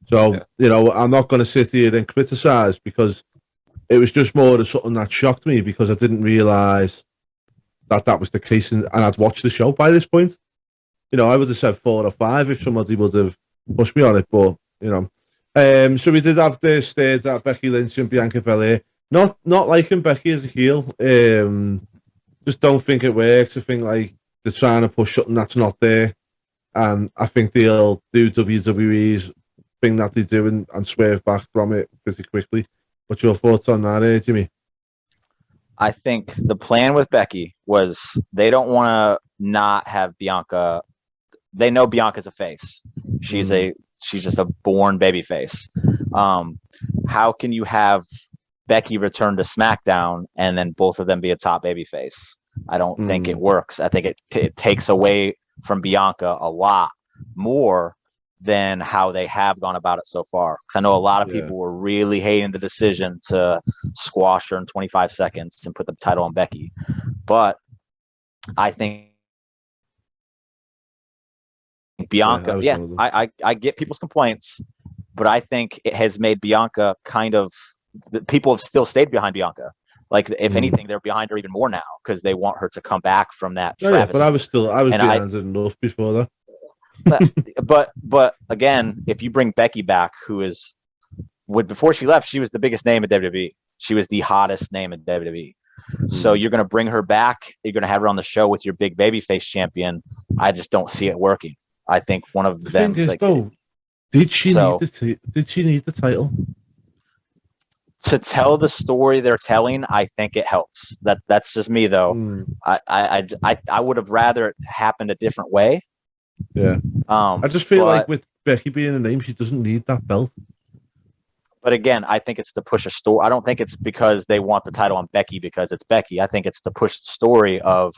So, I'm not going to sit here and criticise because it was just more of something that shocked me because I didn't realise that was the case and I'd watched the show by this point. I would have said 4 or 5 if somebody would have pushed me on it, but, so we did have the stage at Becky Lynch and Bianca Belair. Not liking Becky as a heel. Just don't think it works. I think they're trying to push something that's not there. And I think they'll do WWE's thing that they do and swerve back from it pretty quickly. What's your thoughts on that, Jimmy? I think the plan with Becky was they don't want to not have Bianca. They know Bianca's a face. She's just a born baby face. How can you have Becky return to SmackDown and then both of them be a top baby face? I don't think it works. I think it takes away from Bianca a lot more than how they have gone about it so far. Because I know a lot of people were really hating the decision to squash her in 25 seconds and put the title on Becky. But I think Bianca, I get people's complaints, but I think it has made Bianca kind of, people have still stayed behind Bianca. Like, if anything, they're behind her even more now because they want her to come back from that. Yeah, but I was behind it enough before that. But again, if you bring Becky back, who is, before she left, she was the biggest name at WWE. She was the hottest name at WWE. So you're going to bring her back. You're going to have her on the show with your big babyface champion. I just don't see it working. I think one of them. Thing is, though, did she need the title? To tell the story they're telling, I think it helps. That's just me, though. I would have rather it happened a different way. Yeah. I just feel like with Becky being a name, she doesn't need that belt. But again, I think it's to push a story. I don't think it's because they want the title on Becky because it's Becky. I think it's to push the story of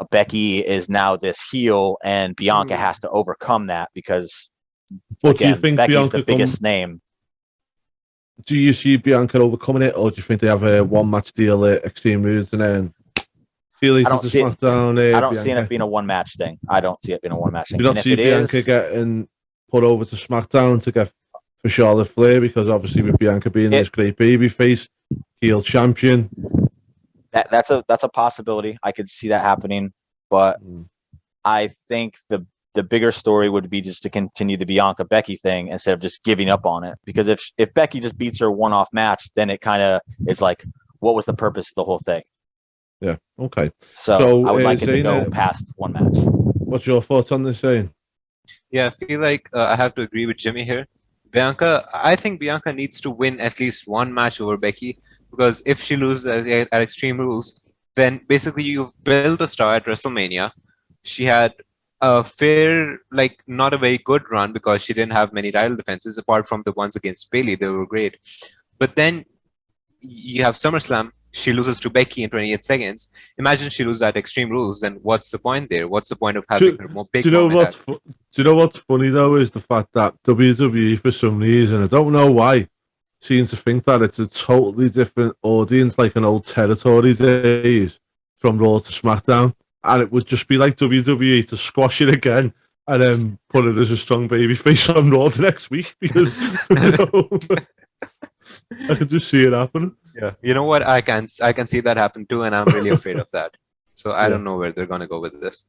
Becky is now this heel, and Bianca has to overcome that because. But again, do you think Becky's Bianca the biggest name? Do you see Bianca overcoming it, or do you think they have a one-match deal at Extreme Rules and then? I don't see SmackDown, I don't see it being a one-match thing. I don't see it being a one-match thing. You don't see Bianca getting put over to SmackDown to get for Charlotte Flair, because obviously with Bianca being this great babyface, heel champion. That's a possibility. I could see that happening, but I think the bigger story would be just to continue the Bianca Becky thing instead of just giving up on it. Because if Becky just beats her one-off match, then it kind of is like, what was the purpose of the whole thing? Yeah. Okay. So I would like it to go past one match. What's your thoughts on this, Zane? Yeah, I feel like I have to agree with Jimmy here. I think Bianca needs to win at least one match over Becky, because if she loses at Extreme Rules, then basically you've built a star at WrestleMania. She had a fair, not a very good run because she didn't have many title defenses apart from the ones against Bayley. They were great. But then you have SummerSlam. She loses to Becky in 28 seconds. Imagine she loses at Extreme Rules, then what's the point there? What's the point of having her more big? Do you know what's funny though is the fact that WWE, for some reason, I don't know why, seems to think that it's a totally different audience, like an old territory days from Raw to SmackDown, and it would just be like WWE to squash it again and then put it as a strong babyface on Raw the next week, because I could just see it happening. Yeah, you know what? I can see that happen too, and I'm really afraid of that. So I don't know where they're gonna go with this.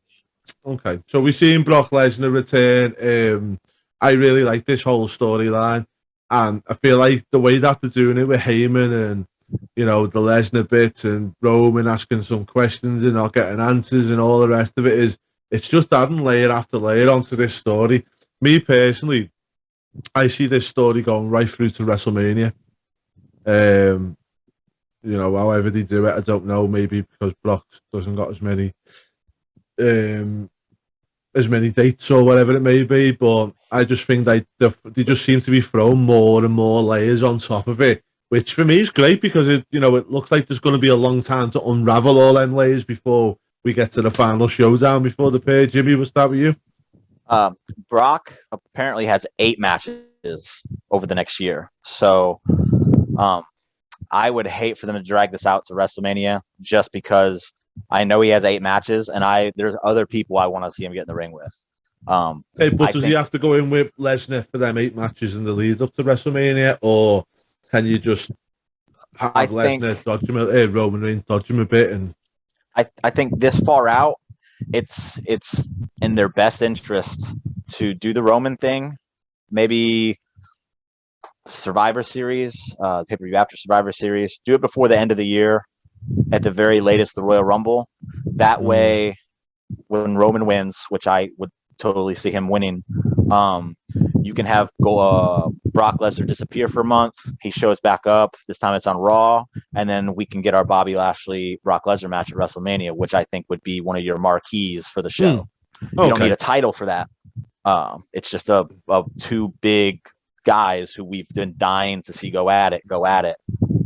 Okay, so we've seen Brock Lesnar return. I really like this whole storyline, and I feel like the way that they're doing it with Heyman and the Lesnar bit and Roman asking some questions and not getting answers and all the rest of it it's just adding layer after layer onto this story. Me personally, I see this story going right through to WrestleMania. However they do it, I don't know. Maybe because Brock doesn't got as many dates or whatever it may be. But I just think they just seem to be throwing more and more layers on top of it, which for me is great, because it looks like there's going to be a long time to unravel all them layers before we get to the final showdown before the pair. Jimmy, we'll start with you. Brock apparently has 8 matches over the next year, so I would hate for them to drag this out to WrestleMania, just because I know he has 8 matches, and there's other people I want to see him get in the ring with. But does he have to go in with Lesnar for them 8 matches in the lead up to WrestleMania, or can you just have Lesnar dodge him, Roman Reigns dodge him a bit? And I think this far out, it's in their best interest to do the Roman thing, maybe Survivor Series, pay-per-view after Survivor Series. Do it before the end of the year, at the very latest, the Royal Rumble. That way, when Roman wins, which I would totally see him winning, you can have Brock Lesnar disappear for a month. He shows back up. This time it's on Raw, and then we can get our Bobby Lashley Brock Lesnar match at WrestleMania, which I think would be one of your marquees for the show. You don't need a title for that. It's just a 2 big guys who we've been dying to see go at it,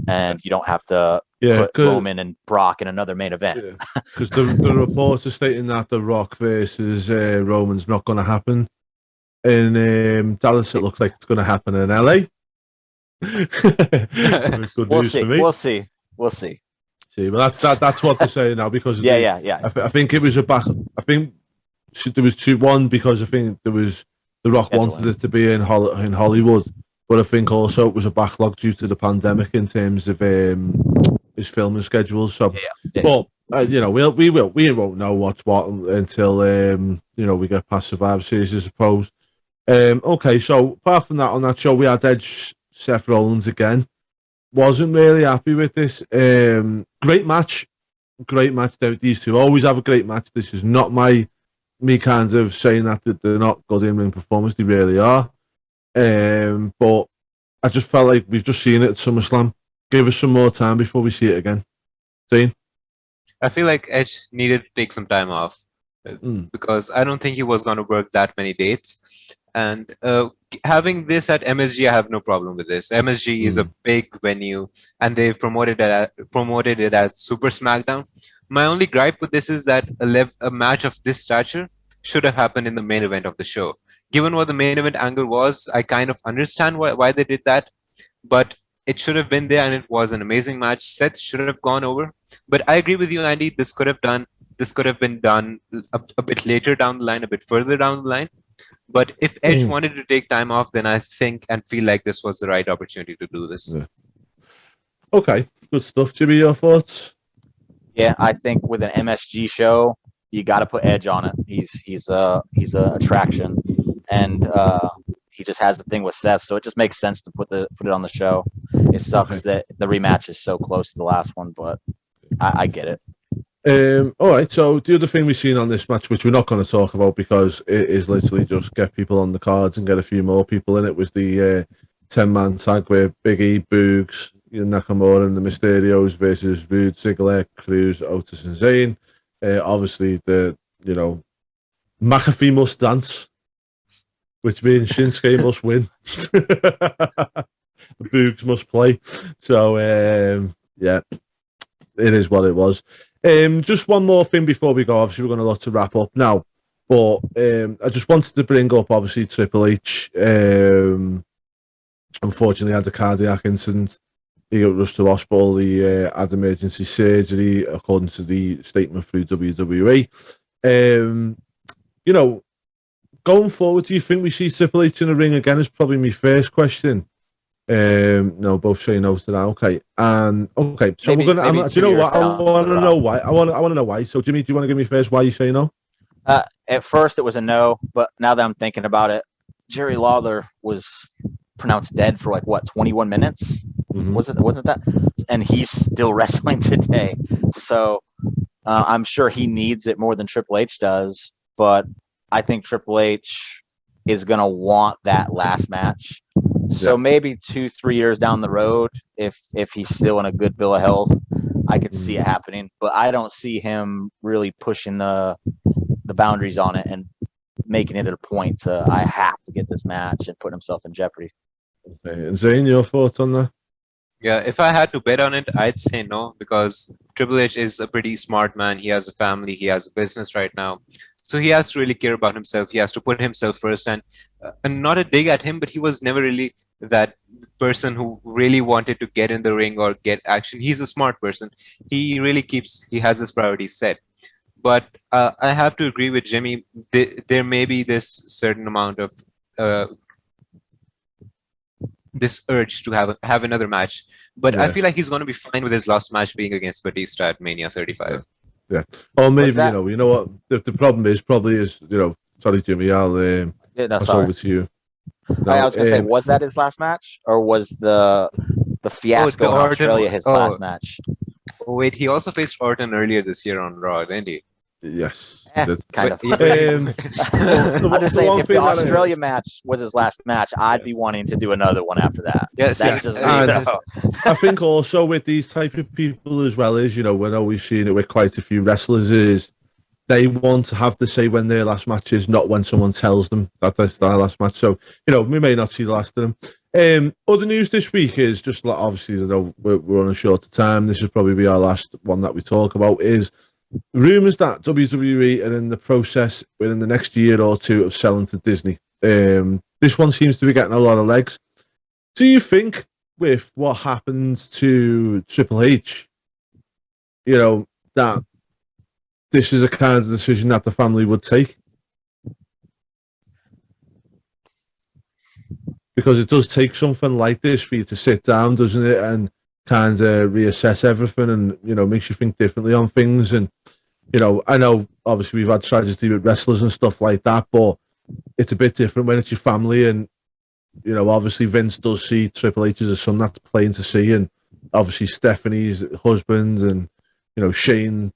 and you don't have to put Roman and Brock in another main event. Because the reports are stating that The Rock versus Roman's not going to happen in Dallas. It looks like it's going to happen in LA. Good news for me. We'll see. See, well, that's what they're saying now, because yeah. I think it was a back. I think there was 2-1 because I think there was The Rock wanted it to be in Hollywood, but I think also it was a backlog due to the pandemic in terms of his filming schedule. So, Yeah. but you know, we won't know what's what until you know, we get past Survivor Series, I suppose. Okay, so apart from that, on that show, we had Edge, Seth Rollins again. Wasn't really happy with this. Great match. These two always have a great match. This is not me kind of saying that they're not good in ring performance. They really are. But I just felt like we've just seen it at SummerSlam. Give us some more time before we see it again. Dean? I feel like Edge needed to take some time off because I don't think he was going to work that many dates. And having this at MSG, I have no problem with this. MSG is a big venue, and they promoted it as Super Smackdown. My only gripe with this is that a match of this stature should have happened in the main event of the show. Given what the main event angle was, I kind of understand why they did that, but it should have been there, and it was an amazing match. Seth should have gone over, but I agree with you, Andy. This could have been done a bit later down the line, a bit further down the line. But if Edge wanted to take time off, then I think and feel like this was the right opportunity to do this. Yeah. Okay, good stuff. Jimmy, your thoughts? Yeah, I think with an MSG show, you got to put Edge on it. He's a attraction, and he just has the thing with Seth, so it just makes sense to put it on the show. It sucks that the rematch is so close to the last one, but I get it. All right, so the other thing we've seen on this match, which we're not going to talk about because it is literally just get people on the cards and get a few more people in it, was the 10-man tag with Big E, Boogs, Nakamura and the Mysterios versus Rude, Ziggler, Cruz, Otis and Zayn. Obviously, the McAfee must dance, which means Shinsuke must win. Boogs must play. So, yeah, it is what it was. Just one more thing before we go. Obviously, we're going to look to wrap up now, but I just wanted to bring up, obviously, Triple H. Unfortunately, had a cardiac incident. He got rushed to hospital. He had emergency surgery, according to the statement through WWE. You know, going forward, do you think we see Triple H in the ring again? Is probably my first question. No, both say no to that. Okay, okay. So Maybe, we're gonna. Do you know what? I want to know why. I want to know why. So, Jimmy, do you want to give me first why you say no? At first, it was a no, but now that I'm thinking about it, Jerry Lawler was pronounced dead for like what 21 minutes. Wasn't that? And he's still wrestling today. So I'm sure he needs it more than Triple H does. But I think Triple H is gonna want that last match. So maybe 2-3 years down the road, if he's still in a good bill of health, I could see it happening. But I don't see him really pushing the boundaries on it and making it a point to I have to get this match and put himself in jeopardy. Okay. And Zane, your thoughts on that? Yeah, if I had to bet on it, I'd say no, because Triple H is a pretty smart man. He has a family, he has a business right now. So he has to really care about himself. He has to put himself first, and not a dig at him, but he was never really that person who really wanted to get in the ring or get action. He's a smart person. He has his priorities set. But I have to agree with Jimmy. There may be this certain amount of this urge to have another match. But I feel like he's going to be fine with his last match being against Batista at Mania 35. Yeah. Or maybe, you know what? The problem is, sorry, Jimmy, I'll pass over to you. No, I was going to say, was that his last match? Or was the fiasco in Australia his last match? Oh, wait, he also faced Orton earlier this year on Raw, didn't he? Yes. Kind of. I'm just saying, if the Australia match was his last match, I'd be wanting to do another one after that. Yes, I think also with these type of people as well as, when we've seen it with quite a few wrestlers, is they want to have to say when their last match is, not when someone tells them that that's their last match. So, we may not see the last of them. Other news this week is just like, obviously, we're on a shorter time. This will probably be our last one that we talk about, is rumours that WWE are in the process within the next year or two of selling to Disney. This one seems to be getting a lot of legs. Do you think with what happened to Triple H, that this is a kind of decision that the family would take? Because it does take something like this for you to sit down, doesn't it, and kind of reassess everything, and makes you think differently on things. And I know obviously we've had tragedy with wrestlers and stuff like that, but it's a bit different when it's your family. And obviously Vince does see Triple H as a son. That's plain to see. And obviously Stephanie's husband and Shane,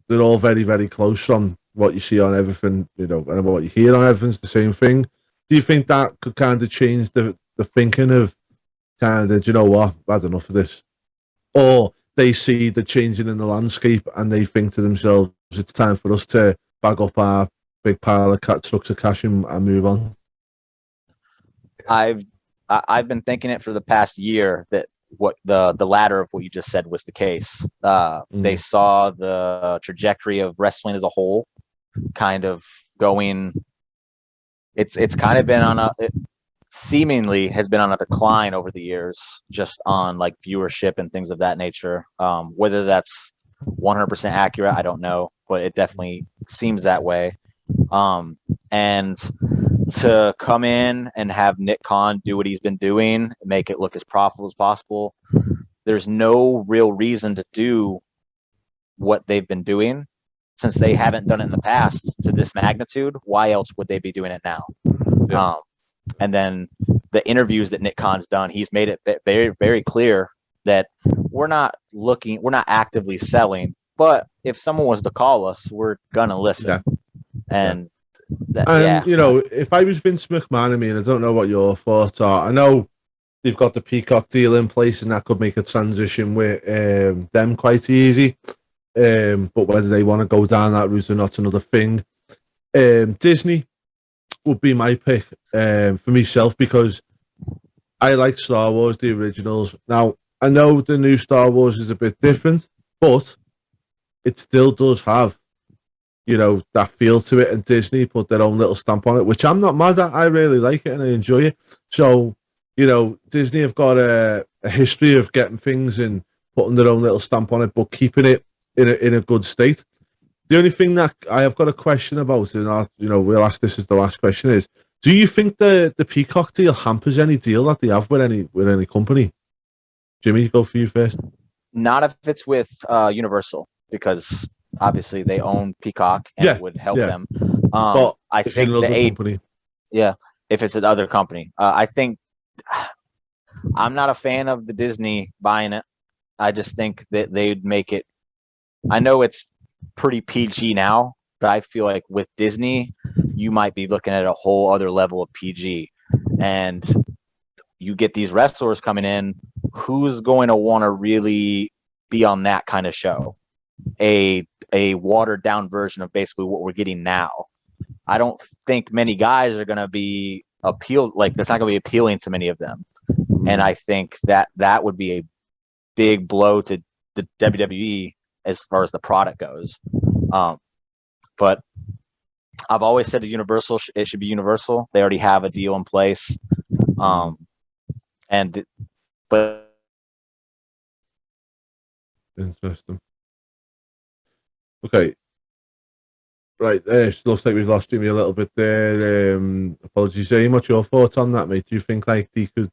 they're all very, very close from what you see on everything, and what you hear on everything's the same thing. Do you think that could kind of change the thinking of kind of, do you know what, I've had enough of this? Or they see the changing in the landscape and they think to themselves, it's time for us to bag up our big pile of trucks of cash and move on? I've been thinking it for the past year that what the latter of what you just said was the case. They saw the trajectory of wrestling as a whole kind of going. It's kind of been on it seemingly has been on a decline over the years, just on like viewership and things of that nature. Whether that's 100% accurate, I don't know, but it definitely seems that way. And to come in and have Nick Khan do what he's been doing, make it look as profitable as possible, there's no real reason to do what they've been doing since they haven't done it in the past to this magnitude. Why else would they be doing it now? Yeah. And then the interviews that Nick Khan's done, he's made it very, very clear that we're not actively selling, but if someone was to call us, we're gonna listen. Yeah. And if I was Vince McMahon, I don't know what your thoughts are. I know they've got the Peacock deal in place, and that could make a transition with them quite easy. But whether they want to go down that route or not, another thing. Disney would be my pick for myself, because I like Star Wars, the originals. Now, I know the new Star Wars is a bit different, but it still does have that feel to it, and Disney put their own little stamp on it, which I'm not mad at. I really like it and I enjoy it. So, Disney have got a history of getting things and putting their own little stamp on it, but keeping it in a good state. The only thing that I have got a question about, and we'll ask this as the last question, is: do you think the Peacock deal hampers any deal that they have with any company? Jimmy, go for you first. Not if it's with Universal, because obviously they own Peacock and it would help them. But I think company. Yeah, if it's another company, I think I'm not a fan of the Disney buying it. I just think that they'd make it. I know it's pretty PG now, but I feel like with Disney, you might be looking at a whole other level of PG, and you get these wrestlers coming in. Who's going to want to really be on that kind of show? A watered down version of basically what we're getting now. I don't think many guys are going to be appealed. Like, that's not going to be appealing to many of them. And I think that would be a big blow to the WWE as far as the product goes. But I've always said to Universal, it should be Universal. They already have a deal in place. But interesting. Okay. Right, it looks like we've lost Jimmy a little bit there. Apologies, Zane. What's your thoughts on that, mate? Do you think like they could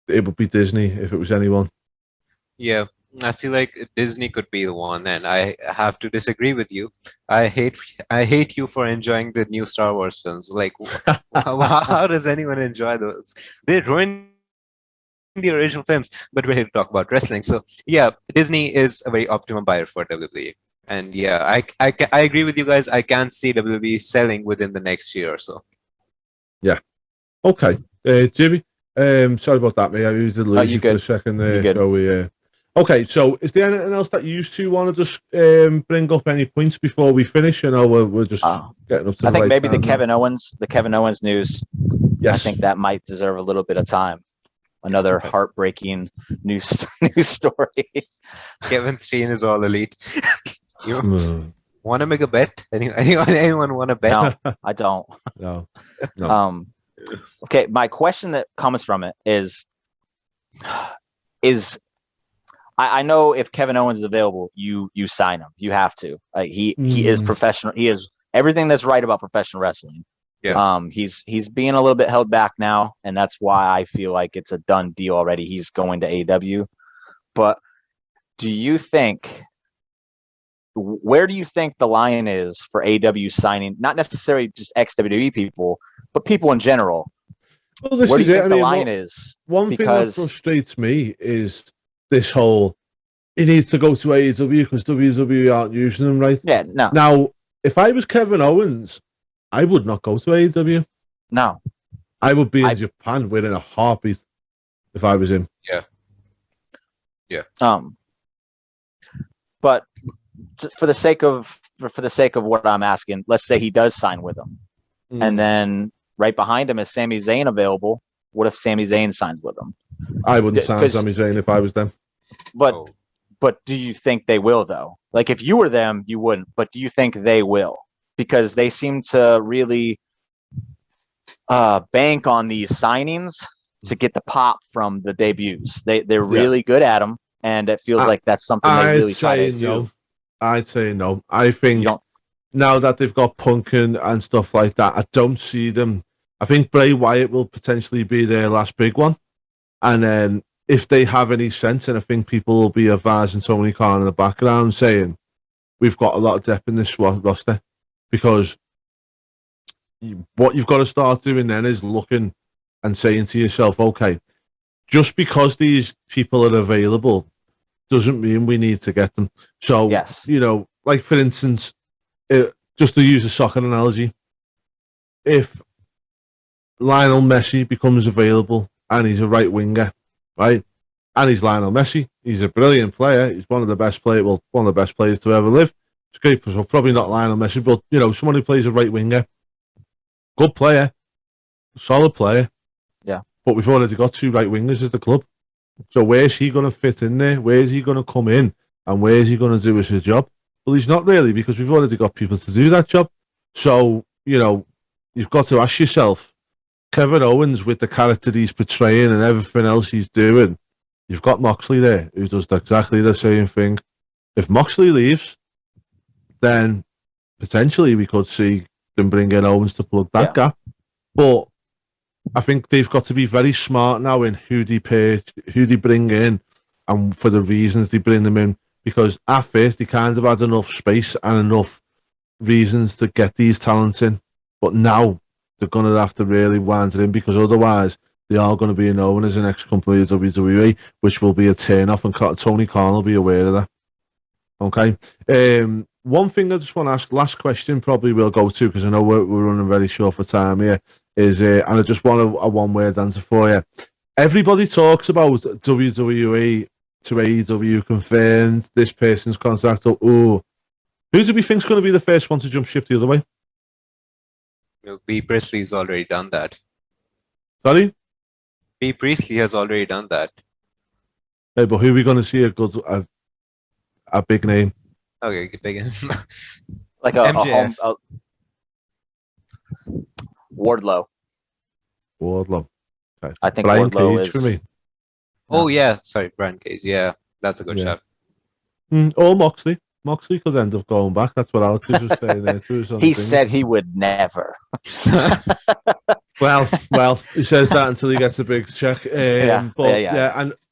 it would be Disney if it was anyone? Yeah, I feel like Disney could be the one, and I have to disagree with you. I hate you for enjoying the new Star Wars films. Like, how does anyone enjoy those? They ruined the original films, but we're here to talk about wrestling. So yeah, Disney is a very optimum buyer for WWE. And yeah, I agree with you guys. I can see WWE selling within the next year or so. Yeah. Okay. Jimmy, sorry about that, mate. I used to lose you for a second there. So okay, so is there anything else that you two want to just bring up, any points before we finish? We're just getting up to I think maybe the Kevin Owens news. Yes. I think that might deserve a little bit of time. Another heartbreaking news story. Kevin Steen is all elite. You want to make a bet? Anyone want to bet? No, I don't. No. Okay, my question that comes from it is I know if Kevin Owens is available, you sign him. You have to. He is professional. He is everything that's right about professional wrestling. Yeah. He's being a little bit held back now, and that's why I feel like it's a done deal already. He's going to AEW. But do you think, where do you think the line is for AEW signing, not necessarily just ex-WWE people, but people in general? Well, this Where do is you it. think the line is? One thing that Because frustrates me is this whole, he needs to go to AEW because WWE aren't using him right. yeah, no, Now, if I was Kevin Owens, I would not go to AEW. no. I would be in Japan within a heartbeat if I was him. Yeah. But just for the sake of what I'm asking, let's say he does sign with them, and then right behind him is Sami Zayn available. What if Sami Zayn signs with them? I wouldn't sign Sami Zayn if I was them. But do you think they will, though? Like, if you were them, you wouldn't. But do you think they will? Because they seem to really bank on these signings to get the pop from the debuts. They're really good at them, and it feels like that's something they really try to do. I'd say no. I think now that they've got Punk and stuff like that, I don't see them. I think Bray Wyatt will potentially be their last big one. And then if they have any sense, and I think people will be advising Tony Khan in the background saying, we've got a lot of depth in this roster. Because what you've got to start doing then is looking and saying to yourself, okay, just because these people are available doesn't mean we need to get them. So, you know, like for instance, just to use a soccer analogy, if Lionel Messi becomes available and he's a right winger, right? And he's Lionel Messi, he's a brilliant player, he's one of the best players, well, one of the best players to ever live. It's great, so probably not Lionel Messi, but you know, someone who plays a right winger, good player, solid player. Yeah. But we've already got two right wingers at the club. So where's he going to fit in there? Where's he going to come in? And where's he going to do his job? Well, he's not really, because we've already got people to do that job. So, you know, you've got to ask yourself, Kevin Owens, with the character he's portraying and everything else he's doing, you've got Moxley there, who does exactly the same thing. If Moxley leaves, then potentially we could see them bring in Owens to plug that gap. But I think they've got to be very smart now in who they pay, who they bring in, and for the reasons they bring them in. Because at first they kind of had enough space and enough reasons to get these talents in. But now they're going to have to really wind it in, because otherwise they are going to be known as an ex-company of WWE, which will be a turn-off, and Tony Khan will be aware of that. Okay. One thing I just want to ask, last question probably we'll go to, because I know we're running very short for time here, is, and I just want a one-word answer for you. Everybody talks about WWE to AEW confirmed, this person's contract up. Ooh. Who do we think is going to be the first one to jump ship the other way? B. Priestley's already done that. Sorry? B. Priestley has already done that. Hey, but who are we going to see a big name? Okay, big name. Like MJF. Wardlow. Wardlow. Okay. I think Brian Wardlow Cage is... for me. Oh, yeah. Sorry, Brian Cage. Yeah, that's a good shout. Or Moxley. Moxley could end up going back. That's what Alex was saying there too. He said he would never. Well, he says that until he gets a big check. And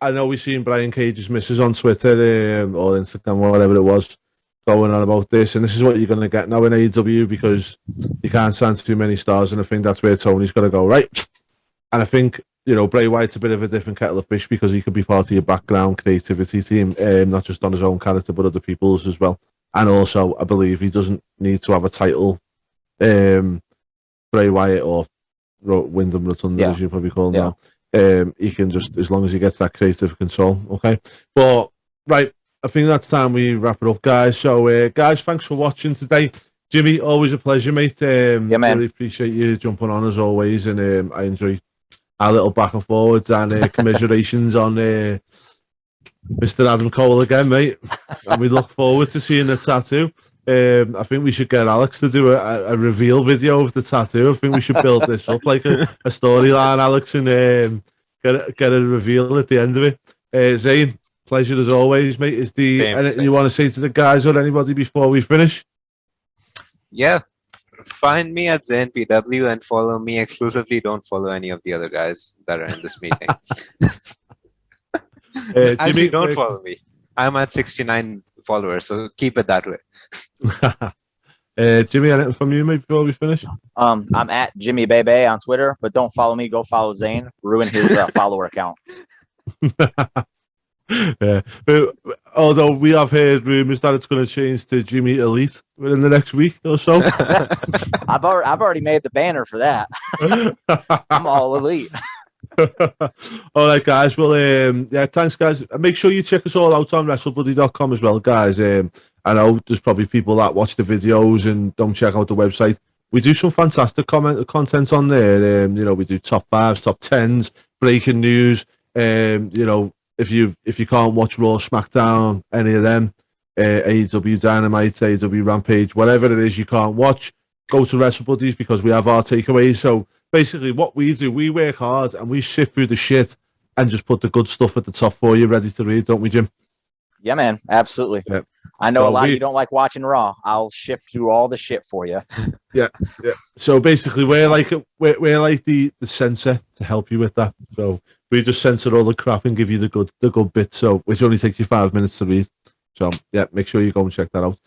I know we've seen Brian Cage's missus on Twitter or Instagram or whatever it was going on about this, and this is what you're going to get now in AEW, because you can't sign too many stars, and I think that's where Tony's got to go, right? And I think, you know, Bray Wyatt's a bit of a different kettle of fish, because he could be part of your background creativity team, not just on his own character, but other people's as well. And also, I believe he doesn't need to have a title, Bray Wyatt or Wyndham Rotunda, as you probably call him now. He can just, as long as he gets that creative control, okay? But, right, I think that's time we wrap it up, guys. So, guys, thanks for watching today. Jimmy, always a pleasure, mate. Man. Really appreciate you jumping on as always, and I enjoy our little back and forwards, and commiserations on Mr. Adam Cole again, mate. And we look forward to seeing the tattoo. I think we should get Alex to do a reveal video of the tattoo. I think we should build this up like a storyline, Alex, and get a reveal at the end of it. Zane, pleasure as always, mate. Is anything you want to say to the guys or anybody before we finish? Yeah. find me at ZNPW and follow me exclusively. Don't follow any of the other guys that are in this meeting. Actually, Jimmy, don't follow me. I'm at 69 followers, so keep it that way. Jimmy, anything from you, mate, before we finish? I'm at Jimmy Bebe on Twitter, but don't follow me. Go follow Zayn. Ruin his follower account. Yeah. Although we have heard rumors that it's going to change to Jimmy Elite within the next week or so. I've already made the banner for that. I'm all elite. All right, guys. Well, yeah, thanks, guys. Make sure you check us all out on WrestleBuddy.com as well, guys. I know there's probably people that watch the videos and don't check out the website. We do some fantastic content on there. You know, we do top 5s, top 10s, breaking news. You know, if you can't watch Raw, SmackDown, any of them, AEW Dynamite, AEW Rampage, whatever it is you can't watch, go to WrestleBuddies because we have our takeaways. So basically what we do, we work hard and we sift through the shit and just put the good stuff at the top for you, ready to read, don't we, Jim? Yeah, man, absolutely. Yeah. I know a lot of you don't like watching Raw. I'll shift through all the shit for you. Yeah. So basically, we're like the censor to help you with that. So we just censor all the crap and give you the good bits. So which only takes you 5 minutes to read. So yeah, make sure you go and check that out.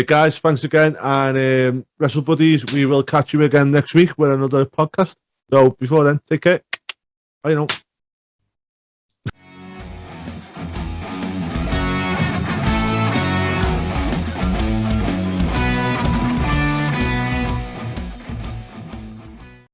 Guys, thanks again, and Wrestle Buddies, we will catch you again next week with another podcast. So before then, take care. Bye now.